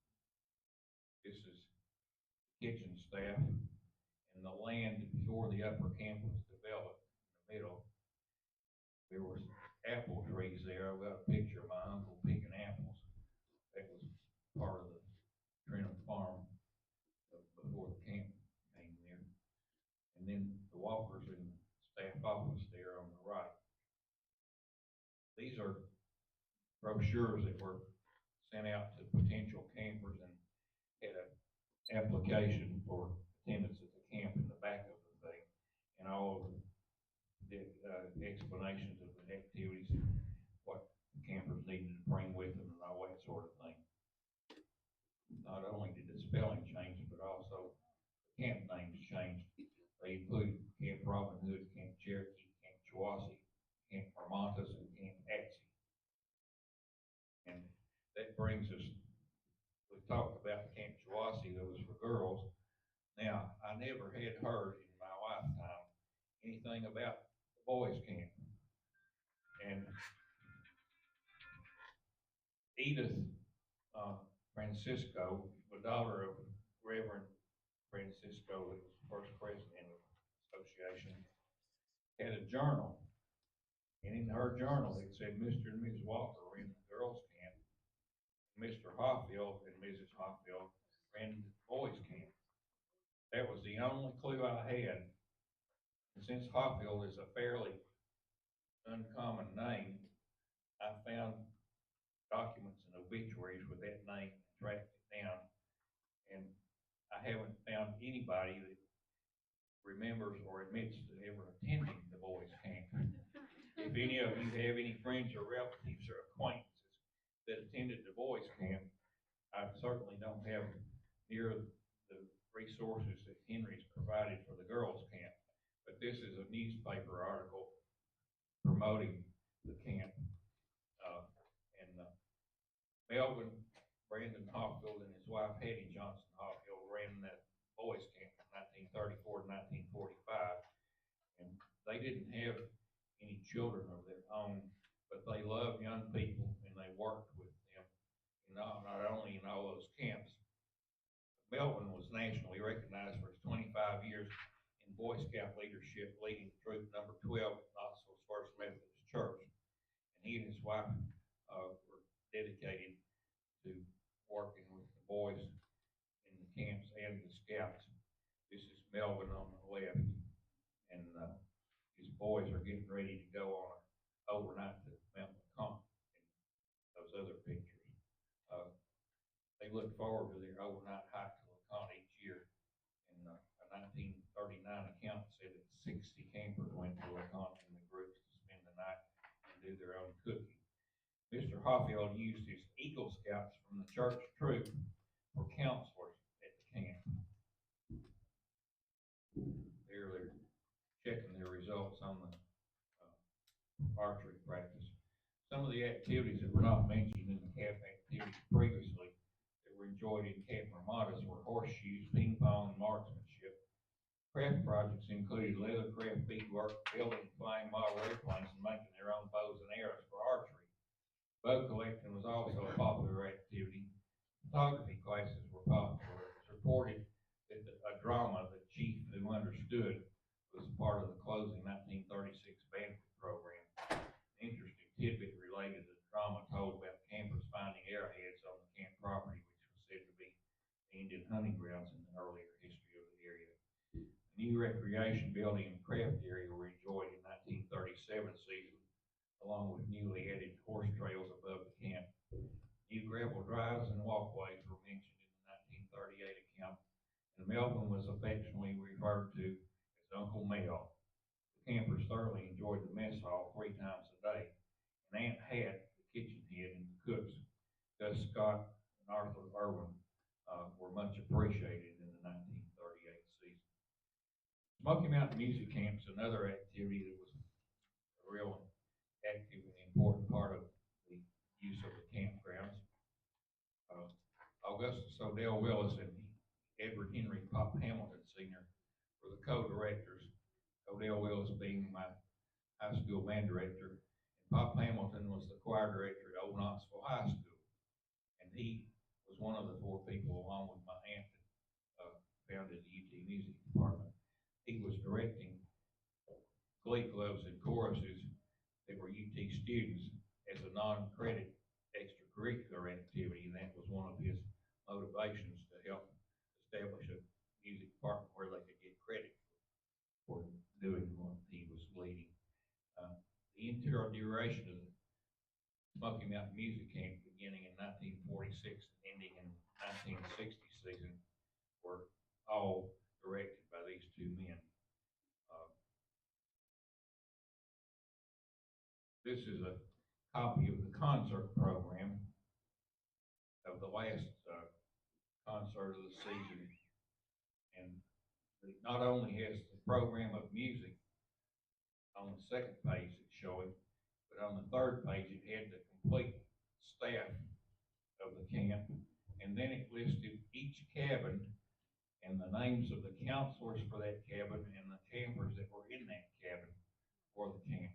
This is kitchen staff, and the land before the upper camp was developed in the middle. There were apple trees there. I've got a picture of my uncle picking apples. That was part of the Trenton farm before the camp came there. And then the Walkers in the staff office there on the right. These are brochures that were sent out to potential campers and had an application for attendance at the camp in the back of the thing, and all of the explanations of the activities, what campers needed to bring with them, and all that sort of thing. Not only did the spelling change, but also the camp names changed. They included Camp Robin Hood, Camp Cherokee, Camp Chawassee, Camp Hermontas, and Camp Atsey. And that brings us, we talked about Camp Chawassee that was for girls. Now, I never had heard in my lifetime anything about the boys' camp. And Edith Francisco, the daughter of Reverend Francisco, who was the first president of the association, had a journal. And in her journal, it said Mr. and Ms. Walker were in the girls' camp. Mr. Hoffield and Mrs. Hoffield ran the boys' camp. That was the only clue I had. And since Hoffield is a fairly uncommon name, I found documents and obituaries with that name and tracked it down. And I haven't found anybody that remembers or admits to ever attending the boys' camp. If any of you have any friends or relatives or acquaintances that attended the boys' camp, I certainly don't have near the resources that Henry's provided for the girls' camp, but this is a newspaper article promoting the camp. Uh, and Melvin Brandon Hawfield and his wife Hetty Johnson Hawfield ran that boys' camp from 1934 to 1945, and they didn't have any children of their own, but they loved young people and they worked with them, not only in all those camps. Melvin was nationally recognized for his 25 years in Boy Scout leadership, leading Troop Number 12 at Knoxville's First Methodist Church. And he and his wife were dedicated to working with the boys in the camps and the scouts. This is Melvin on the left, and his boys are getting ready to go on an overnight to Mount LeConte and those other pictures. They look forward to their overnight hike to LeConte each year. And a 1939 account said that 60 campers went to LeConte in the groups to spend the night and do their own cooking. Mr. Hoffield used his Eagle Scouts from the church troop for counselors at the camp. They're checking their results on the archery practice. Some of the activities that were not mentioned in the camp activities previously that were enjoyed in Camp Ramadas were horseshoes, ping pong, and marksmanship. Craft projects included leathercraft beadwork, building flying model airplanes, and making their own bows and arrows for archery. Bow collecting was also a popular activity. Photography classes were popular. It was reported that a drama, The Chief Who Understood, was part of the closing 1936 banquet program. An interesting tidbit related to the drama told about campers finding arrowheads on the camp property, which was said to be the Indian hunting grounds in the earlier history of the area. A new recreation building and craft area were enjoyed in 1937 season, along with newly added horse trails above the camp. New gravel drives and walkways were mentioned in the 1938 account, and Melvin was affectionately referred to as Uncle Mel. The campers thoroughly enjoyed the mess hall 3 times a day, and Aunt Hat, the kitchen head, and the cooks, Gus Scott and Arthur Irwin, were much appreciated in the 1938 season. Smoky Mountain Music Camp is another activity that was a real active and important part of the use of the campgrounds. Augustus Odell Willis and Edward Henry Pop Hamilton Sr. were the co-directors, Odell Willis being my high school band director, and Pop Hamilton was the choir director at Old Knoxville High School. And he was one of the 4 people, along with my aunt, that founded the UT Music Department. He was directing glee clubs and choruses that were UT students as a non-credit extracurricular activity, and that was one of his motivations to help establish a music department where they could get credit for doing what he was leading. The entire duration of the Smoky Mountain Music Camp, beginning in 1946 and ending in 1960 season, were all directed by these 2 men. This is a copy of the concert program of the last concert of the season, and it not only has the program of music on the second page that's showing, but on the third page it had the complete staff of the camp, and then it listed each cabin and the names of the counselors for that cabin and the campers that were in that cabin for the camp.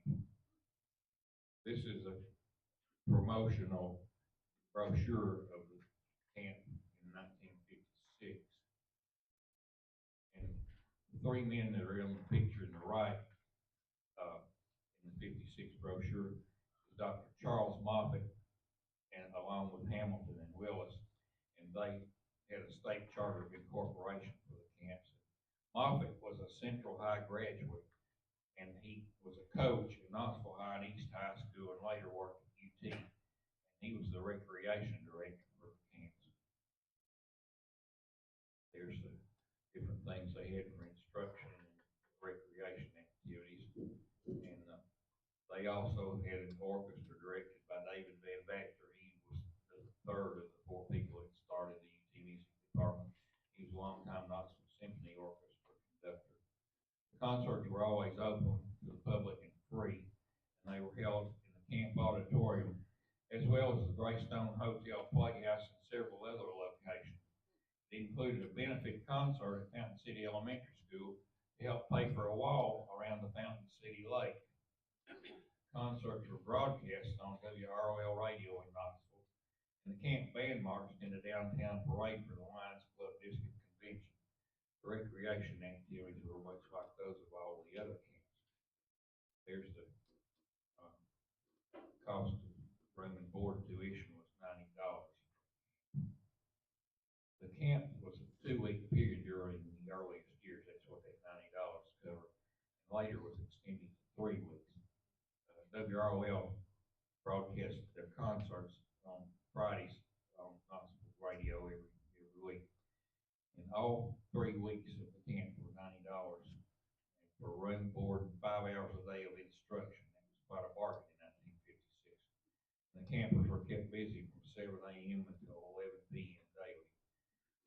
This is a promotional brochure of the camp in 1956. And the 3 men that are in the picture in the right, in the 56 brochure, is Dr. Charles Moffett, and along with Hamilton and Willis, and they had a state charter of incorporation for the camps. Moffett was a Central High graduate, and he was a coach at Knoxville High and East High School, and later worked at UT. And he was the recreation director for the camps. There's the different things they had for instruction and recreation activities, and they also had an orchestra directed by David Van Baxter. He was the 3rd of the 4 people that started longtime Knoxville Symphony Orchestra conductor. The concerts were always open to the public and free, and they were held in the camp auditorium, as well as the Greystone Hotel Playhouse and several other locations. It included a benefit concert at Fountain City Elementary School to help pay for a wall around the Fountain City Lake. Concerts were broadcast on WROL radio in Knoxville, and the camp band marched in the downtown parade for the Lions Club District Convention. The recreation activities were much like those of all the other camps. There's the cost of room and board tuition was $90. The camp was a 2-week period during the earliest years. That's what that $90 covered. And later was extended to 3 weeks. WROL broadcast their concerts on Fridays on Knoxville radio every week. And all 3 weeks of the camp were $90 for room, board, and 5 hours a day of instruction. That was quite a bargain in 1956. And the campers were kept busy from 7 a.m. until 11 p.m. daily.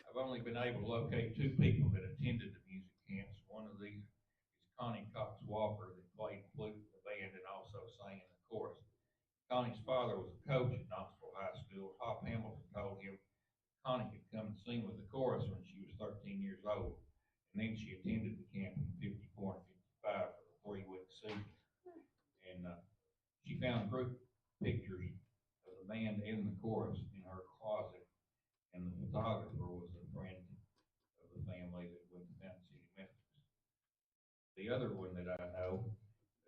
I've only been able to locate 2 people that attended the music camps. One of these is Connie Cox Walker, that played flute in the band and also sang in the chorus. Connie's father was a coach at Knoxville High School. Pop Hamilton told him Connie could come and sing with the chorus when she was 13 years old. And then she attended the camp in 54 and 55 for the 3-week season. And she found group pictures of the band and the chorus in her closet. And the photographer was a friend of the family that went to Fountain City Methodist. The other one that I know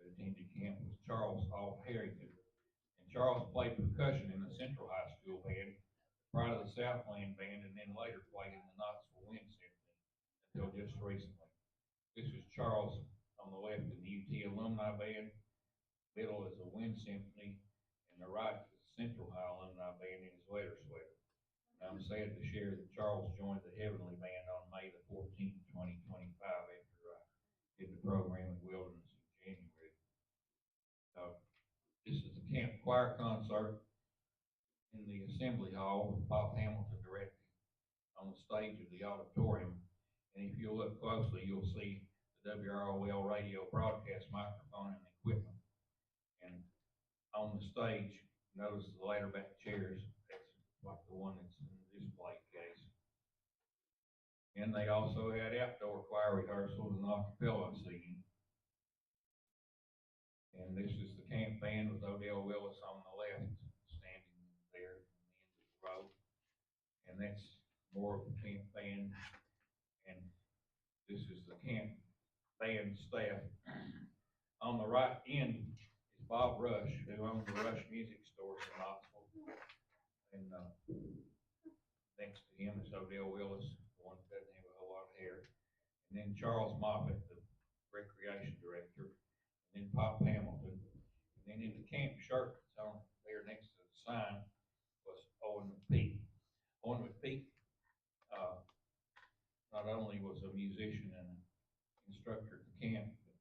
that attended camp was Charles Alt Harrington. And Charles played percussion in the Central High School band, prior to the Southland band, and then later played in the Knoxville Wind Symphony until just recently. This was Charles on the left in the UT Alumni Band, middle is the Wind Symphony, and the right is the Central High Alumni Band in his letter sweater. I'm sad to share that Charles joined the Heavenly Band on May the 14th, 2025, after I did the program at Wilderness in January. This is the camp choir concert in the Assembly Hall with Bob Hamilton directing on the stage of the auditorium. And if you look closely, you'll see the WROL radio broadcast microphone and equipment. And on the stage, notice the ladder back chairs. That's like the one that's in the display case. And they also had outdoor choir rehearsals and acapella singing. And this is the camp band with Odell Willis on the left, standing there at the end of the row. And that's more of the camp band. And this is the camp band staff. On the right end is Bob Rush, who owns the Rush Music Store in Knoxville. And next to him is Odell Willis, the one that doesn't have a whole lot of hair. And then Charles Moffett, the recreation director. And then Pop Hamilton. And then in the camp shirt that's on there next to the sign was Owen McPeak. Owen McPeak not only was a musician and an instructor at the camp, but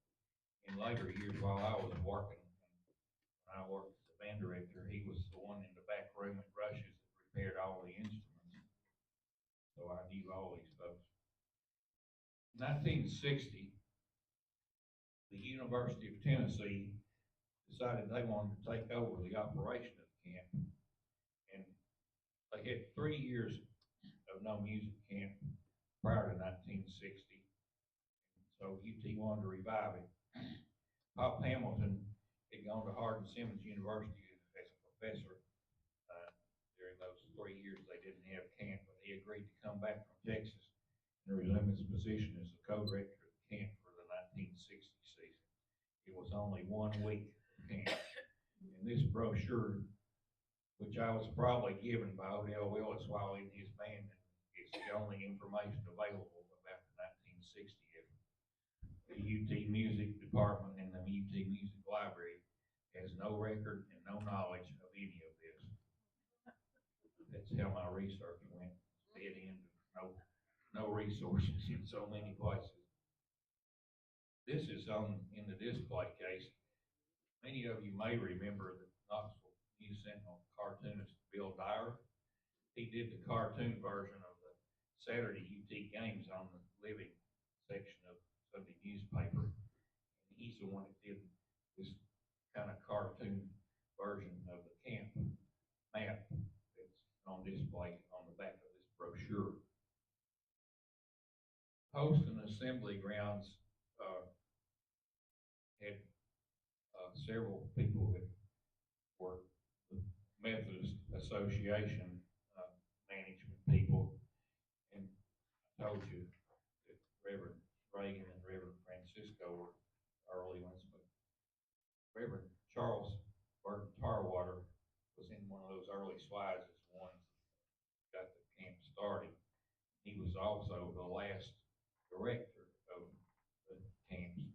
in later years while I was working, when I worked as a band director, he was the one in the back room at Rush's that repaired all the instruments. So I knew all these folks. In 1960, the University of Tennessee decided they wanted to take over the operation of the camp. And they had 3 years of no music camp prior to 1960. So UT wanted to revive it. Pop Hamilton had gone to Hardin Simmons University as a professor during those 3 years they didn't have camp, but he agreed to come back from Texas and resume his position as the co-director of the camp for the 1960 season. It was only 1 week of camp. And this brochure, which I was probably given by Odell Willis while in his band, is the only information available about the 1960 effort. The UT Music Department and the UT Music Library has no record and no knowledge of any of this. That's how my research went. Dead end, no resources in so many places. This is in the display case. Many of you may remember the Knoxville News Sentinel cartoonist Bill Dyer. He did the cartoon version of the Saturday UT games on the living section of Sunday newspaper. And he's the one that did this kind of cartoon version of the camp map that's on display on the back of this brochure. Holston Assembly Grounds had several people that were the Methodist Association management people, and I told you that Reverend Reagan and Reverend Francisco were early ones, but Reverend Charles Burton Tarwater was in one of those early slides as the ones that got the camp started. He was also the last director of the camps.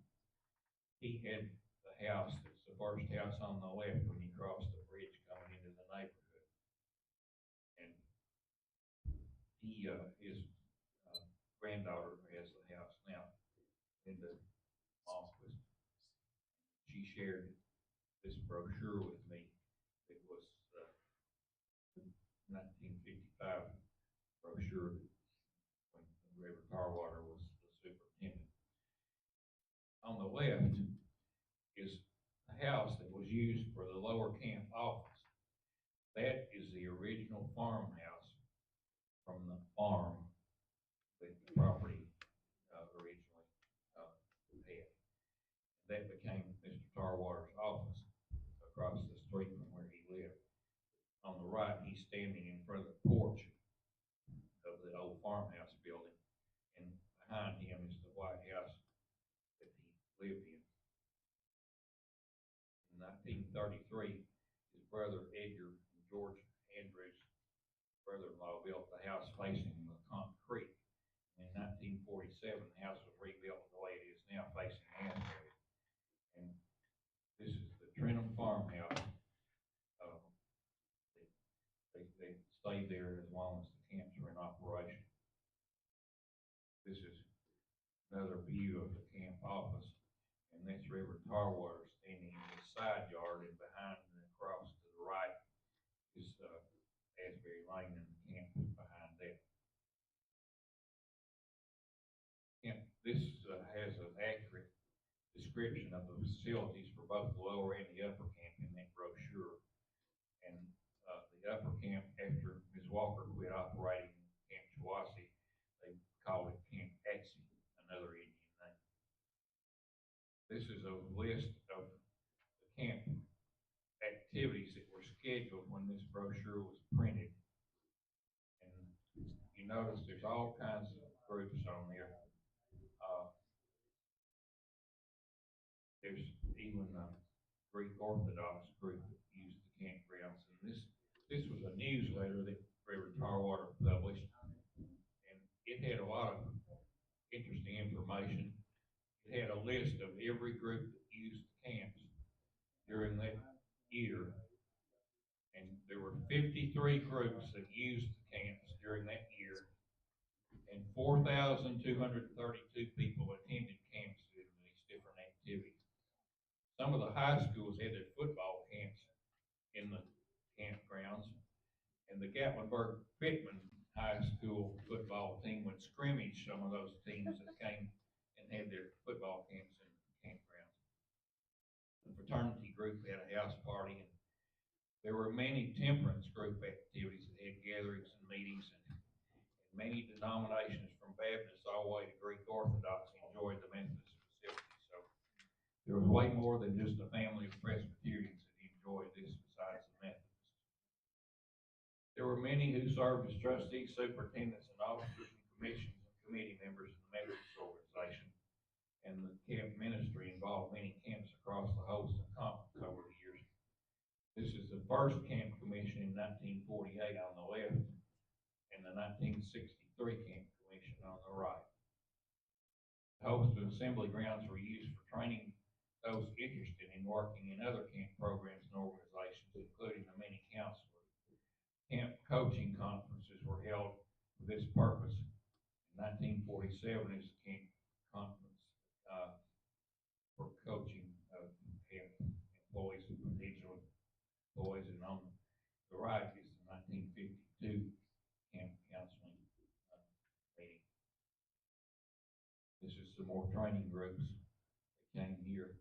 He had the house that's the first house on the left when you cross the bridge coming into the neighborhood. And his granddaughter has the house now, Linda Malmquist. She shared this brochure with me. It was the 1955 brochure when Reverend Tarwater was the superintendent. On the left is a house that was used for the lower camp office. That is the original farmhouse from the farm that the property originally had. That became Mr. Tarwater's office across the street from where he lived. On the right, he's standing in front of the porch of the old farmhouse building, and behind him is the white house that he lived in. In 1933, his brother Edgar and George Andrews, brother-in-law, built the house facing the Creek. In 1947, the house was rebuilt the way it is now, facing Asbury. And this is the Trentham farmhouse. They stayed there as long as the camps were in operation. This is another view of the camp office, and that's Reverend Tarwater standing in the side yard, and behind and across to the right is Asbury Lane, and the camp is behind that. This has an accurate description of the facilities for both the lower and the upper camp in that brochure. And the upper camp, after Ms. Walker quit operating Camp Chawasi, they called it Camp Patsy, another Indian name. This is a list of the camp activities that were scheduled when this brochure was printed. And you notice there's all kinds of groups on there. There's even a Greek Orthodox group that used the campgrounds. And this was a newsletter that Reverend Tarwater published, and it had a lot of interesting information. It had a list of every group that used the camps during that year, and there were 53 groups that used the camps during that year, and 4,232 people attended camps in these different activities. Some of the high schools had their football camps in the campgrounds, and the Gatlinburg Pittman High School football team would scrimmage some of those teams that came and had their football camps in the campgrounds. The fraternity group had a house party, and there were many temperance group activities that had gatherings and meetings, and many denominations from Baptist all the way to Greek Orthodox enjoyed the Methodist facility. So there was way more than just a family of Presbyterians that enjoyed this besides the Methodists. There were many who served as trustees, superintendents, and officers, and commissions, and committee members in the Methodist organization. And the camp ministry involved many camps across the Holston Conference over the years. This is the first camp commission in 1948 on the left, and the 1963 camp commission on the right. The Holston Assembly Grounds were used for training those interested in working in other camp programs and organizations, including the many counselors. Camp coaching conferences were held for this purpose. In 1947 is the camp conference for coaching of camp employees and potential employees, and on the right is the 1952 camp counseling This is some more training groups that came here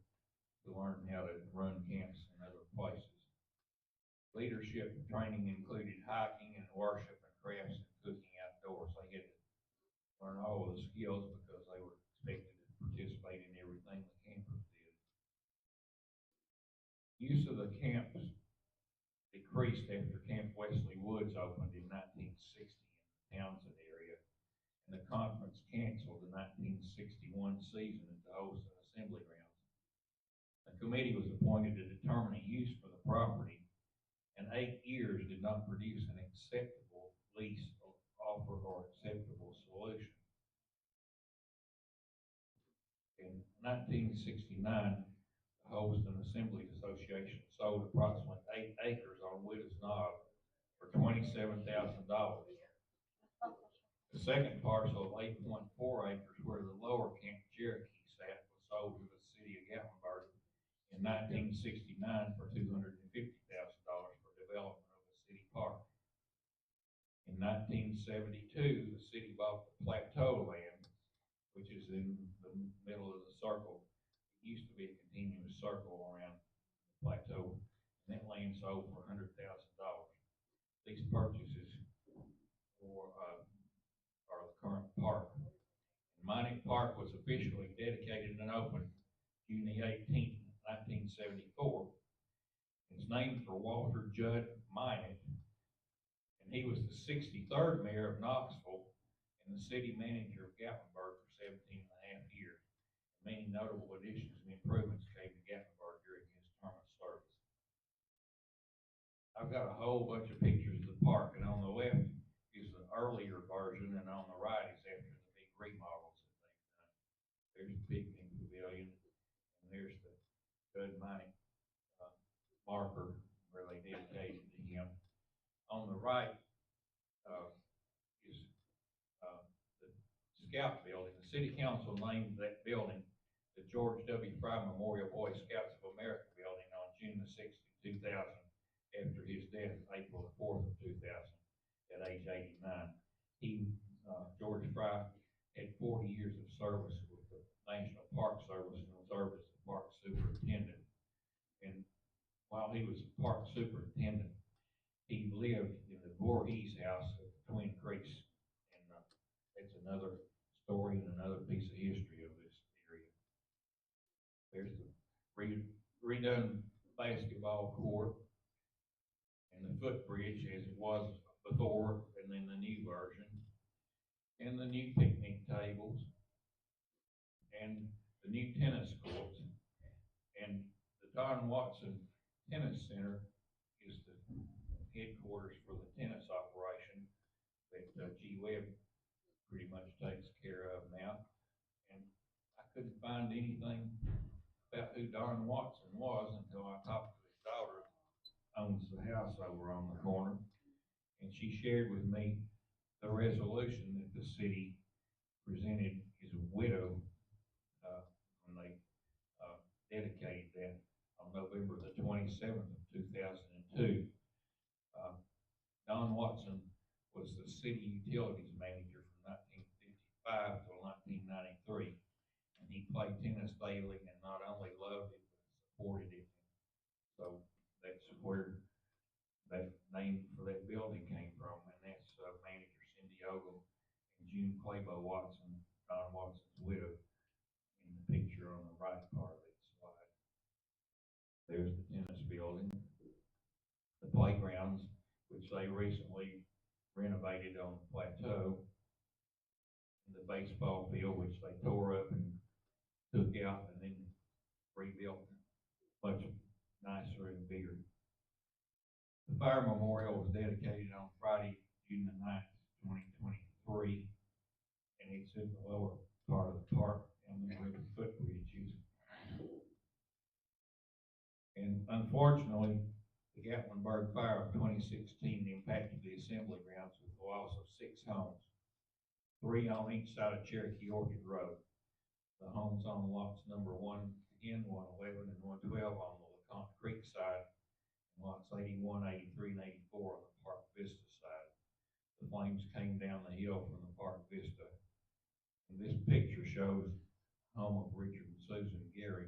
to learn how to run camps in other places. Leadership training included hiking and worship and crafts and cooking outdoors. They had to learn all of the skills because they were expected to participate in everything the campers did. Use of the camps decreased after Camp Wesley Woods opened in 1960 in the Townsend area, and the conference canceled the 1961 season at the Holston Assembly Grounds. A committee was appointed to determine a use for the property, and 8 years did not produce an acceptable lease offer or acceptable solution. In 1969, the Holston Assembly Association sold approximately 8 acres on Widows Knob for $27,000. The second parcel of 8.4 acres where the lower Camp Cherokee sat was sold to the city of Gatlinburg in 1969 for $250,000 for development of a city park. In 1972, the city bought the plateau land, which is in the middle of the circle. It used to be a continuous circle around the plateau, and that land sold for $100,000. These purchases are the current park. And Mynatt Park was officially dedicated and opened June the 18th, 1974. It's named for Walter Judd Mynatt, and he was the 63rd mayor of Knoxville and the city manager of Gatlinburg for 17 and a half years. Many notable additions and improvements came to Gatlinburg during his term of service. I've got a whole bunch of pictures of the park, and on the left is the earlier version, and on the right is after the big remodels that they've done. There's the picnic pavilion, and there's the Judd Mynatt marker where they dedicated to him. On the right is the Scout building. The city council named that building the George W. Fry Memorial Boy Scouts of America building on June the 6th, 2000, after his death, April the 4th of 2000, at age 89. George Fry had 40 years of service with the National Park Service and served as the park superintendent. And while he was park superintendent, he lived in the Voorhees house at the Twin Creeks, and that's another story and another piece of history of this area. There's the redone basketball court and the footbridge as it was before, and then the new version, and the new picnic tables, and the new tennis courts, and the Don Watson Tennis Center is the headquarters for the tennis operation that G. Webb pretty much takes care of now. And I couldn't find anything about who Don Watson was until I talked to his daughter, who owns the house over on the corner, and she shared with me the resolution that the city presented his widow when they dedicated that on November the 27th of 2002. Don Watson was the city utilities manager from 1955 till 1993, and he played tennis daily and not only loved it but supported it. So that's where that name for that building came from, and that's manager Cindy Ogle and June Clabo Watson, Don Watson's widow, in the picture on the right part of that slide. There's the tennis building, the playgrounds, which they recently renovated on the plateau, and the baseball field, which they tore up and took out and then rebuilt much nicer and bigger. The fire memorial was dedicated on Friday, June the 9th, 2023, and it's in the lower part of the park and where the footbridge is. And unfortunately, the Gatlinburg fire of 2016 impacted the assembly grounds with the loss of 6 homes, 3 on each side of Cherokee Orchard Road. The homes on lots number 110, 111, and 112 on the LeConte Creek side, and lots 81, 83, and 84 on the Park Vista side. The flames came down the hill from the Park Vista And this picture shows home of Richard and Susan Gary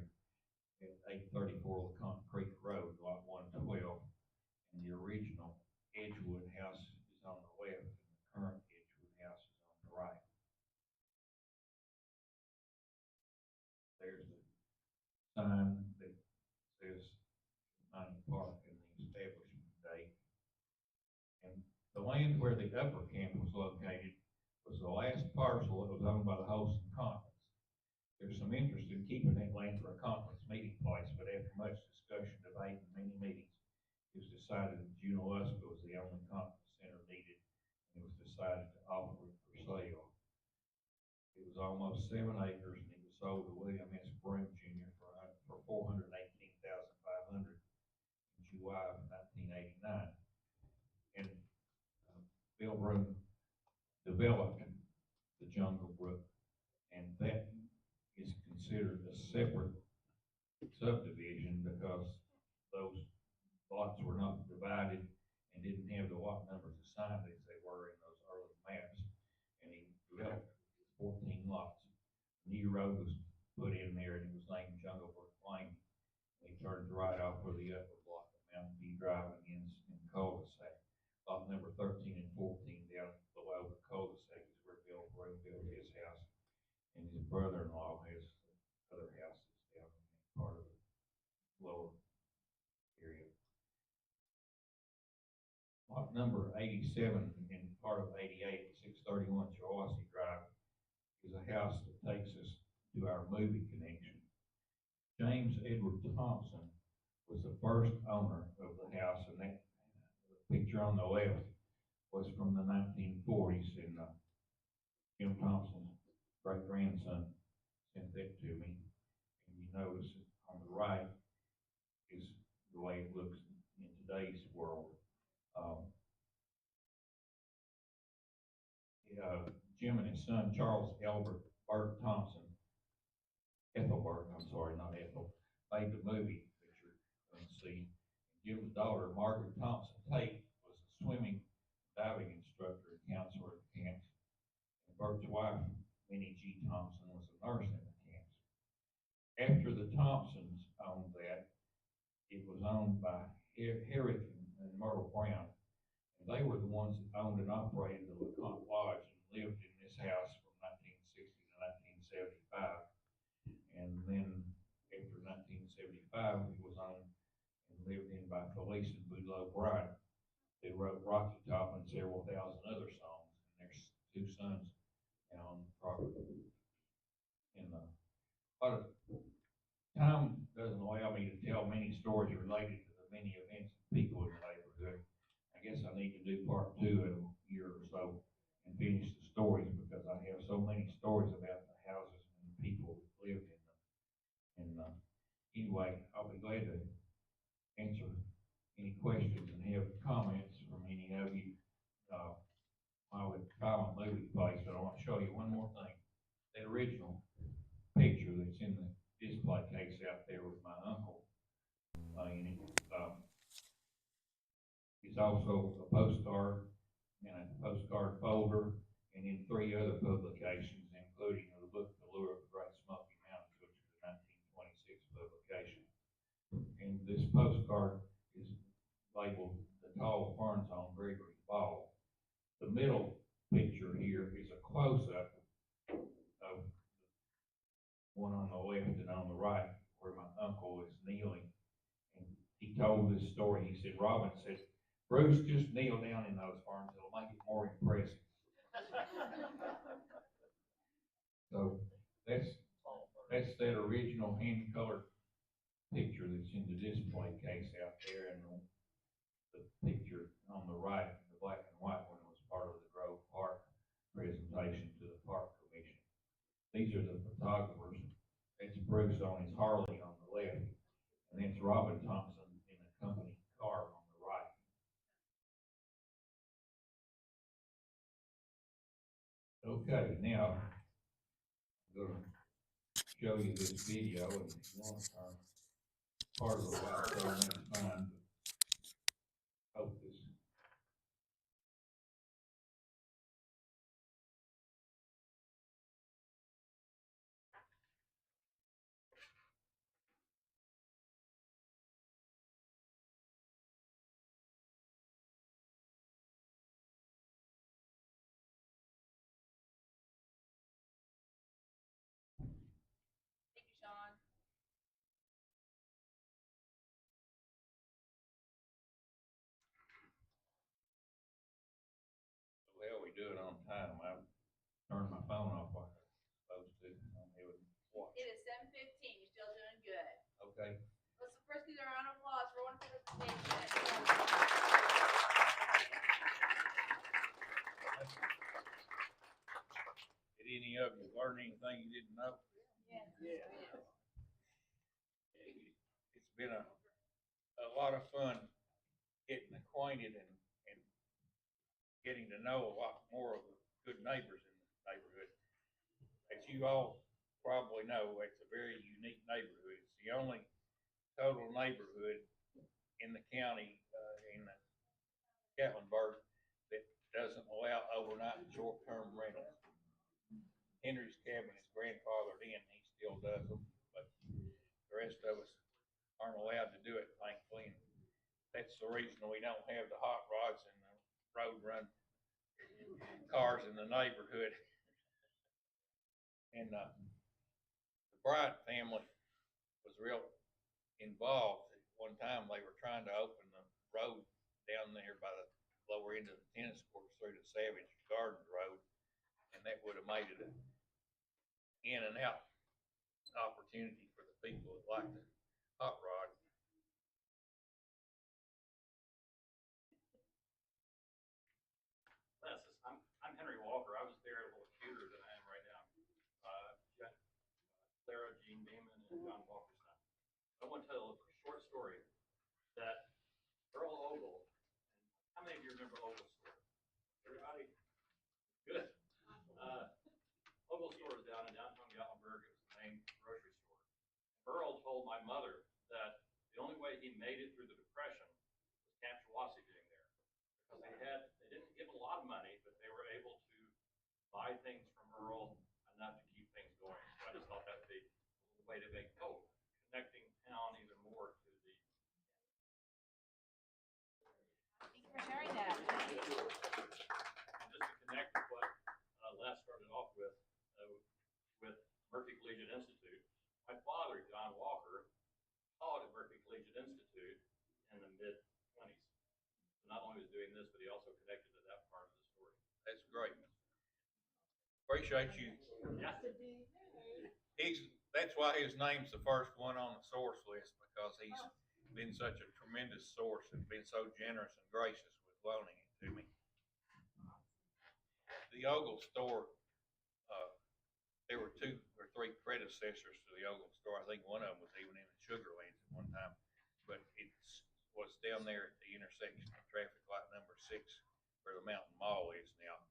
at 834 LeConte Creek Road, lot 112. And the original Edgewood house is on the left, and the current Edgewood house is on the right. There's the sign that says Mynatt Park and the establishment date. And the land where the upper camp was located was the last parcel that was owned by the Holston Conference. There's some interest in keeping that land for a conference meeting place, but after much discussion, debate, and many meetings, it was decided that Juneau was the only conference center needed, and it was decided to offer it for sale. It was almost 7 acres, and it was sold to William S. Broom Jr. for $418,500 in July of 1989. And Bill Broom developed the Jungle Brook, and that is considered a separate subdivision because those lots were not divided and didn't have the lot numbers assigned as they were in those early maps. And he developed 14 lots. New road was put in there, and it was named Jungle Brook Lane. And he turned right off for the upper block of Mountain View Drive against in cul-de-sac. Lot number 13 and 14 down below the cul-de-sac is where Bill Broom built his house, and his brother-in-law has other houses down in that part of the lower area. Lot number 87 and part of 88, 631 Chawassie Drive, is a house that takes us to our movie connection. James Edward Thompson was the first owner of the house, and that picture on the left was from the 1940s, and Jim Thompson's great-grandson sent that to me. And you notice on the right is the way it looks in today's world. Jim and his son, Charles Elbert Bert Thompson, Ethelbert, I'm sorry, not Ethel, made the movie that you're going to see. Jim's daughter, Margaret Thompson Tate, was a swimming diving instructor and counselor at camps. And Bert's wife, Minnie G. Thompson, was a nurse in the camps. After the Thompsons owned that, it was owned by Herrick and Myrtle Brown. And they were the ones that owned and operated the LeConte Lodge and lived in this house from 1960 to 1975. And then after 1975, it was owned and lived in by Felice and Boudleaux Bryant. They wrote Rocky Top and several thousand other songs, and there's 2 sons now on the property. And a lot of time doesn't allow me to tell many stories related to the many events and people in the neighborhood. I guess I need to do part 2 in a year or so and finish the stories, because I have so many stories about the houses and the people that lived in them. And anyway, I'll be glad to answer any questions and have comments from any of you while we call my movie place. But I want to show you one more thing. That original picture that's in the display case out there with my uncle in it is also a postcard and a postcard folder, and in 3 other publications, including the book The Lure of the Great Smoky Mountains, which is a 1926 publication. And this postcard is labeled The Tall Ferns on Gregory Ball. The middle picture here is a close-up of one on the left and on the right, where my uncle is kneeling. And he told this story. He said, Robin said, Bruce, just kneel down in those ferns. It'll make it more impressive. So that's that original hand-colored picture that's in the display case out there, and the picture on the right, the black and white one, was part of the Grove Park presentation to the Park Commission. These are the photographers. That's Bruce on his Harley on the left, and that's Robin Thompson in a company car on the right. Okay, now I'm going to show you this video, and if you want to turn part of the light on, that's fine. Hope this we do it on time. I turned my phone off while I was supposed to. It would watch. It is 7:15. You're still doing good. Okay. Let's first give a round of applause for one presentation. Did any of you learn anything you didn't know? Yes. Yeah. It's been a lot of fun getting acquainted and getting to know a lot more of the good neighbors in the neighborhood. As you all probably know, it's a very unique neighborhood. It's the only total neighborhood in the county, in the Gatlinburg, that doesn't allow overnight and short-term rentals. Henry's cabin is grandfathered in, he still does them, but the rest of us aren't allowed to do it, thankfully. And that's the reason we don't have the hot rods and the road run cars in the neighborhood. And the Bryant family was real involved. At one time, they were trying to open the road down there by the lower end of the tennis courts through the Savage Gardens Road, and that would have made it an in and out opportunity for the people that like the hot rod. I'm Henry Walker. I was there a little cuter than I am right now. Clara, Jean Beeman, and John Walker's son. I want to tell a short story that Earl Ogle, and how many of you remember Ogle's store? Everybody? Good. Ogle's store was down in downtown Gatlinburg. It was the main grocery store. Earl told my mother that the only way he made it through the Depression was Camp Chawasi being there. Because they didn't give a lot of money, but they were able to buy things from Earl enough to keep things going. So I just thought that would be a way to make connecting town even more to the. Thank you for sharing that. And just to connect with what Les started off with Murphy Collegiate Institute. My father, John Walker, taught at Murphy Collegiate Institute in the mid-20s. So not only was doing this, but he also connected to that part of the story. That's great. Appreciate you. Yeah. That's why his name's the first one on the source list, because he's been such a tremendous source and been so generous and gracious with loaning it to me. The Ogle store, there were 2 or 3 predecessors to the Ogle store. I think one of them was even in the Sugarlands at one time, but it was down there at the intersection of traffic light number 6 where the Mountain Mall is now.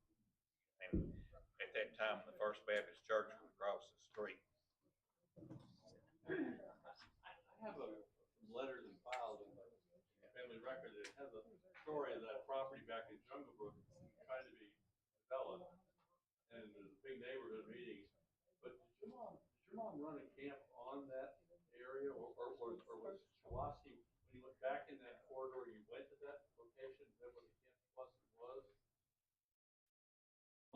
And at that time, the First Baptist Church was across the street. I have some letters and files in the family record that has a story of that property back in Jungle Brook trying to be developed, and there's a big neighborhood meeting. But did your mom run a camp on that area, or was Chawasi, when you went back in that corridor, you went to that location? Is that where the camp was?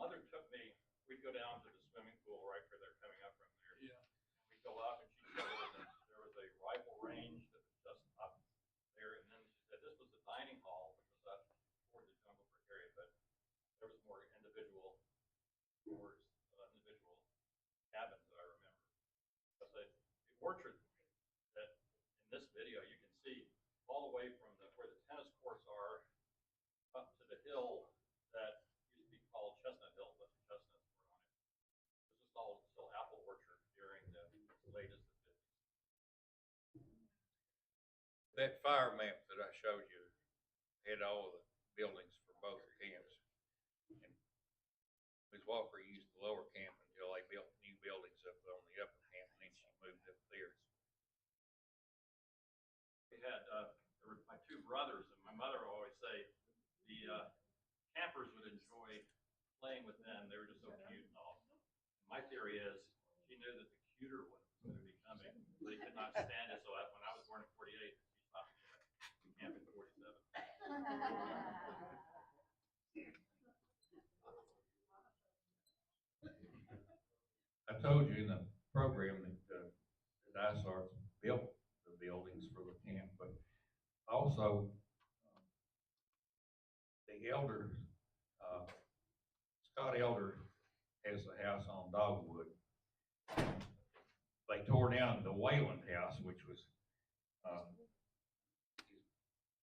Mother took me, we'd go down to the swimming pool right where they're coming up from there. Yeah. We'd go up and she showed us that there was a rifle range that was just up there. And then she said this was the dining hall, which was up toward the Jungle Brook area, but there was more individual doors, individual cabins that I remember. But the orchard that in this video you can see all the way from where the tennis courts are up to the hill that used to be called Chestnut Hill, but the chestnuts were on it. This was all still apple orchard during the late as the 50s. That fire map that I showed you had all of the buildings for both camps. And Ms. Walker used the lower camp until they built new buildings up on the upper camp, and then she moved up there. We had, there were my 2 brothers, and my mother would always say the campers would enjoy playing with them. They were just so cute and all. My theory is she knew that the cuter one was going to be coming, but he could not stand it. So when I was born in 48, she stopped camp in 47. I told you in the program that the Dysarts built the buildings for the camp, but also the elders Dogwood. They tore down the Wayland house, which was, his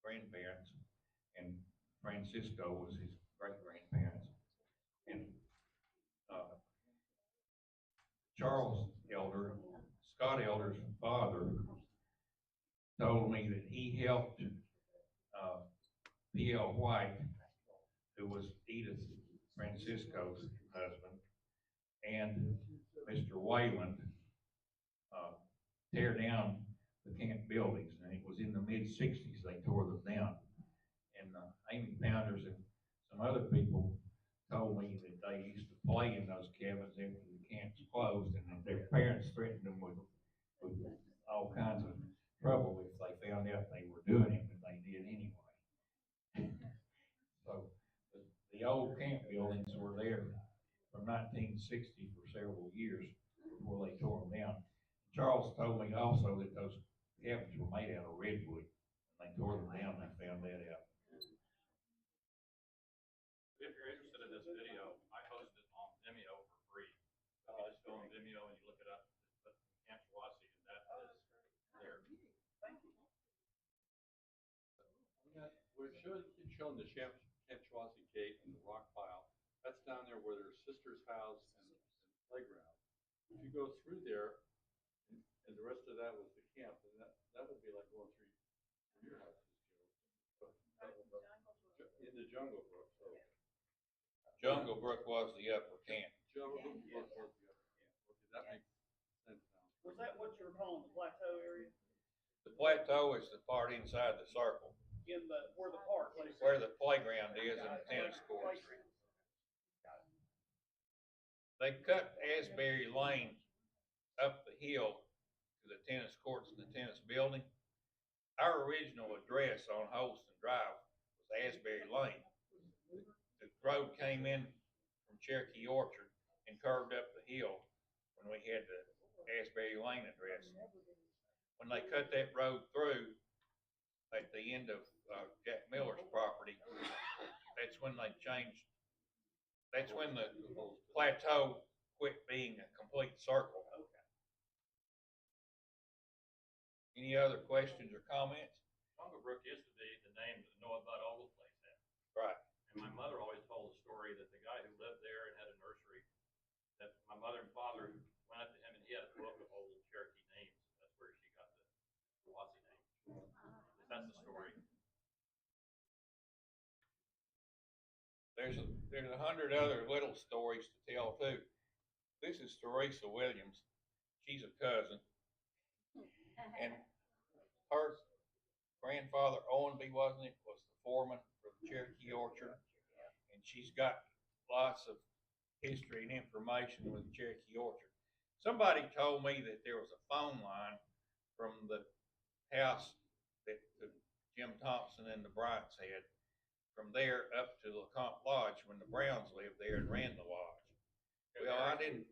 grandparents, and Francisco was his great-grandparents. And, Charles Elder, Scott Elder's father, told me that he helped, P.L. White, who was Edith Francisco's husband, and Mr. Wayland, tear down the camp buildings, and it was in the mid-60s they tore them down. And Amy Pounders and some other people told me that they used to play in those cabins after the camps closed, and that their parents threatened them with all kinds of trouble if they found out they were doing it, but they did anyway. So the old camp buildings were there from 1960 for several years before they tore them down. Charles told me also that those cabins were made out of redwood. When they tore them down, they found that out. If you're interested in this video, I posted it on Vimeo for free. So you just go on Vimeo and you look it up, but Camp Chawasi, and that is there. We're showing the Camp Chawasi gate and the rock pile. That's down there where their sister's house and playground. If you go through there, and the rest of that was the camp, and that would be like going through your houses, in the Jungle Brook. So Jungle Brook was the upper camp. Jungle Brook was the upper camp. Okay, that makes sense now. Was that what you were calling the plateau area? The plateau is the part inside the circle, In the, where the park is? where the playground is and the tennis courts. They cut Asbury Lane up the hill to the tennis courts and the tennis building. Our original address on Holston Drive was Asbury Lane. The road came in from Cherokee Orchard and curved up the hill when we had the Asbury Lane address. When they cut that road through at the end of Jack Miller's property, that's when they changed. That's when the plateau quit being a complete circle. Any other questions or comments? Jungle Brook used to be the name that Noah Bud Ogle place had. Right. And my mother always told the story that the guy who lived there and had a nursery, that my mother and father went up to him and he had a book of old Cherokee names. That's where she got the Chawasi name. That's the story. There's 100 other little stories to tell too. This is Teresa Williams. She's a cousin. And her grandfather, Owenby, wasn't it, was the foreman for the Cherokee Orchard. And she's got lots of history and information with the Cherokee Orchard. Somebody told me that there was a phone line from the house that Jim Thompson and the Bryants had, from there up to LeCompte Lodge when the Browns lived there and ran the lodge. Well, I didn't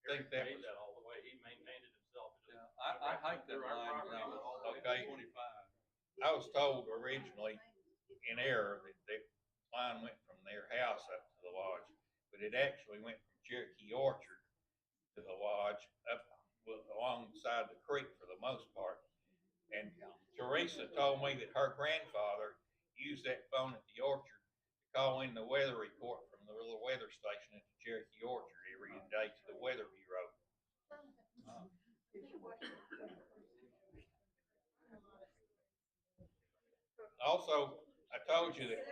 think that was that all the way. He maintained it himself. Yeah, I hiked that line when I was Okay. 25. I was told originally in error that the line went from their house up to the lodge, but it actually went from Cherokee Orchard to the lodge up alongside the creek for the most part. And Teresa told me that her grandfather used that phone at the orchard to call in the weather report from the little weather station at the Cherokee Orchard every day to the Weather Bureau. Also, I told you that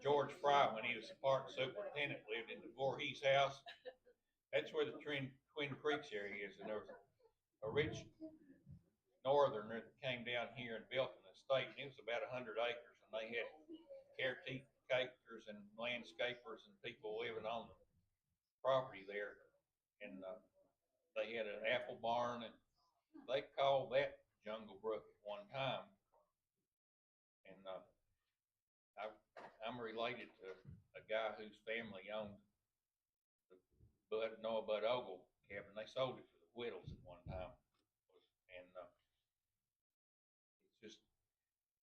George Fry, when he was the park superintendent, lived in the Voorhees house. That's where the Twin Creeks area is, and there was a rich northerner that came down here and built an estate, and it was about 100 acres, and they had caretakers and landscapers and people living on the property there, and they had an apple barn, and they called that Jungle Brook at one time. And I'm related to a guy whose family owned the Noah Bud Ogle cabin. They sold it to the Whittles at one time, and it's just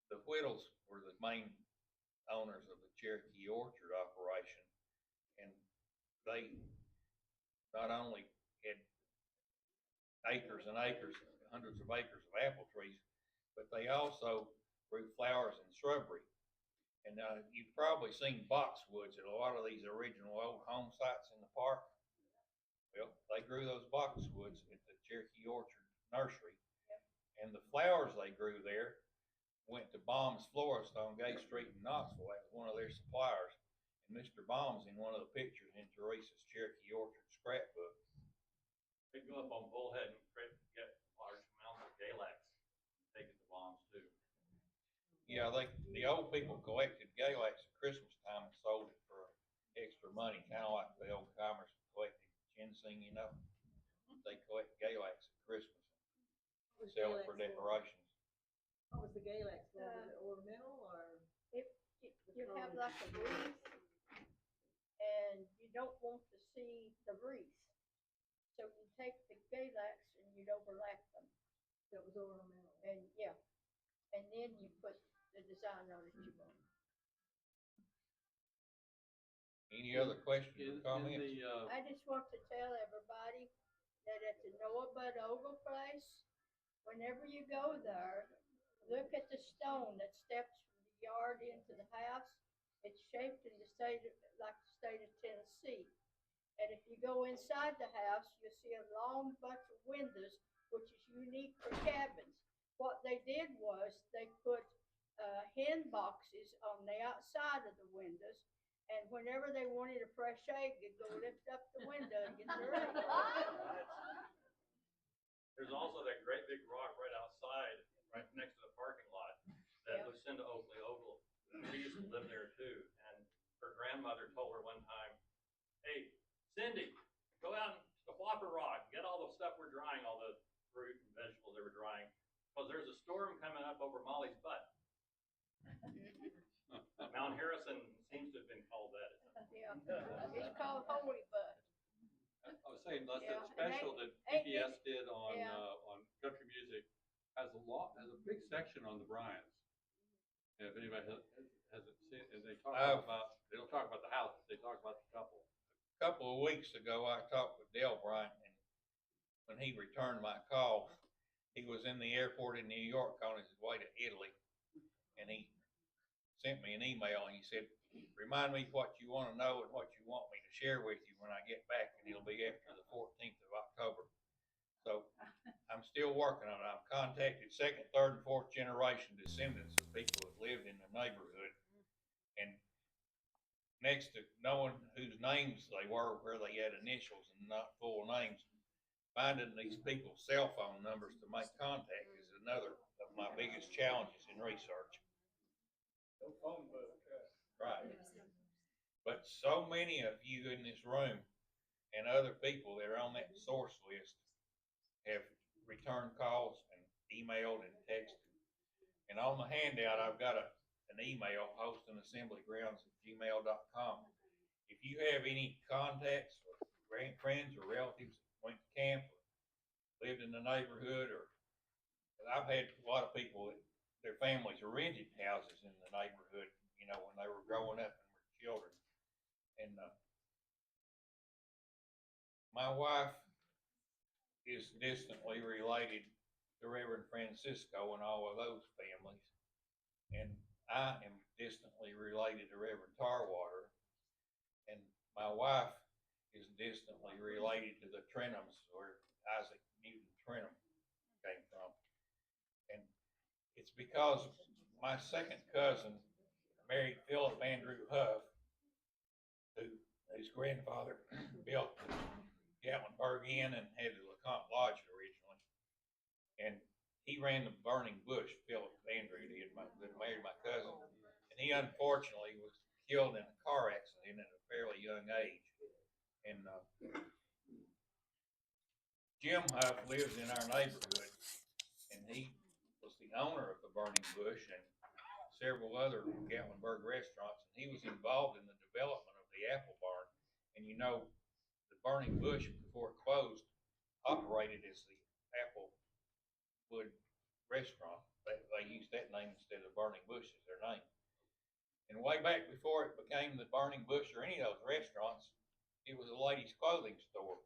the Whittles were the main owners of the Cherokee Orchard operation, and they not only had acres and acres, hundreds of acres of apple trees, but they also grew flowers and shrubbery. And you've probably seen boxwoods at a lot of these original old home sites in the park. Well, they grew those boxwoods at the Cherokee Orchard Nursery. And the flowers they grew there went to Baum's Florist on Gay Street in Knoxville. That was one of their suppliers. And Mr. Baum's in one of the pictures in Teresa's Cherokee Orchard scrapbook. They go up on Bullhead and get large amounts of Galax, take it to bombs too. Yeah, the old people collected Galax at Christmas time and sold it for extra money, kind of like the old timers collected ginseng, you know. They collect Galax at Christmas and sell it for decorations. What was the Galax for? Was it ornamental or? You have like a wreath, and you don't want to see the wreath. So you take the Galax and you'd overlap them. That was ornamental. And yeah, and then you put the design on it you want. Any other questions or comments? I just want to tell everybody that at the Noah Bud Ogle place, whenever you go there, look at the stone that steps from the yard into the house. It's shaped in the state of, like the state of Tennessee. And if you go inside the house, you'll see a long bunch of windows, which is unique for cabins. What they did was they put hen boxes on the outside of the windows, and whenever they wanted a fresh egg, they'd go lift up the window and get their egg. There's also that great big rock right outside, right next to the parking lot, that Lucinda Oakley Ogle, she used to live there too. And her grandmother told her one time, "Hey, Cindy, go out and to Whopper Rock, get all the stuff we're drying, all the fruit and vegetables they were drying, because there's a storm coming up over Molly's butt." Mount Harrison seems to have been called that. Yeah, it's called Holy Bud. I was saying, Les, Yeah, that special and that they- PBS did on, yeah. On country music has a big section on the Bryans. And if anybody hasn't seen, and they don't talk about the houses, they talk about the couple. A couple of weeks ago, I talked with Dale Bryant, and when he returned my call, he was in the airport in New York on his way to Italy, and he sent me an email, and he said, "Remind me what you want to know and what you want me to share with you when I get back," and it'll be after the 14th of October. So I'm still working on it. I've contacted second, third, and fourth generation descendants of people that lived in the neighborhood, and next to knowing whose names they were, where they had initials and not full names, finding these people's cell phone numbers to make contact is another of my biggest challenges in research. No phone book. Right. But so many of you in this room and other people that are on that source list have returned calls and emailed and texted. And on the handout, I've got an email, holstonassemblygrounds@gmail.com. If you have any contacts or friends or relatives that went to camp or lived in the neighborhood, or I've had a lot of people that their families rented houses in the neighborhood, you know, when they were growing up and were children. And my wife is distantly related to Reverend Francisco and all of those families. And I am distantly related to Reverend Tarwater. And my wife is distantly related to the Trenums, where Isaac Newton Trenum came from. And it's because my second cousin married Philip Andrew Huff, whose grandfather built the Gatlinburg Inn and had the LeCompte Lodge originally. And he ran the Burning Bush, Philip Andrew did, that married my cousin. And he unfortunately was killed in a car accident at a fairly young age. And Jim Huff lives in our neighborhood, and he was the owner of the Burning Bush and several other Gatlinburg restaurants, and he was involved in the development of the apple barn. And you know, the Burning Bush, before it closed, operated as the Applewood Restaurant. They used that name instead of Burning Bush as their name. And way back before it became the Burning Bush or any of those restaurants, it was a ladies' clothing store.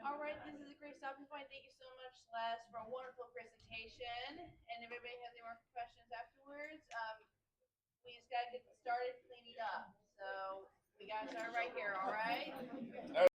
All right, this is a great stopping point. Thank you so much, Celeste, for a wonderful presentation. And if anybody has any more questions afterwards, we just gotta get started cleaning up. So we gotta start right here, all right?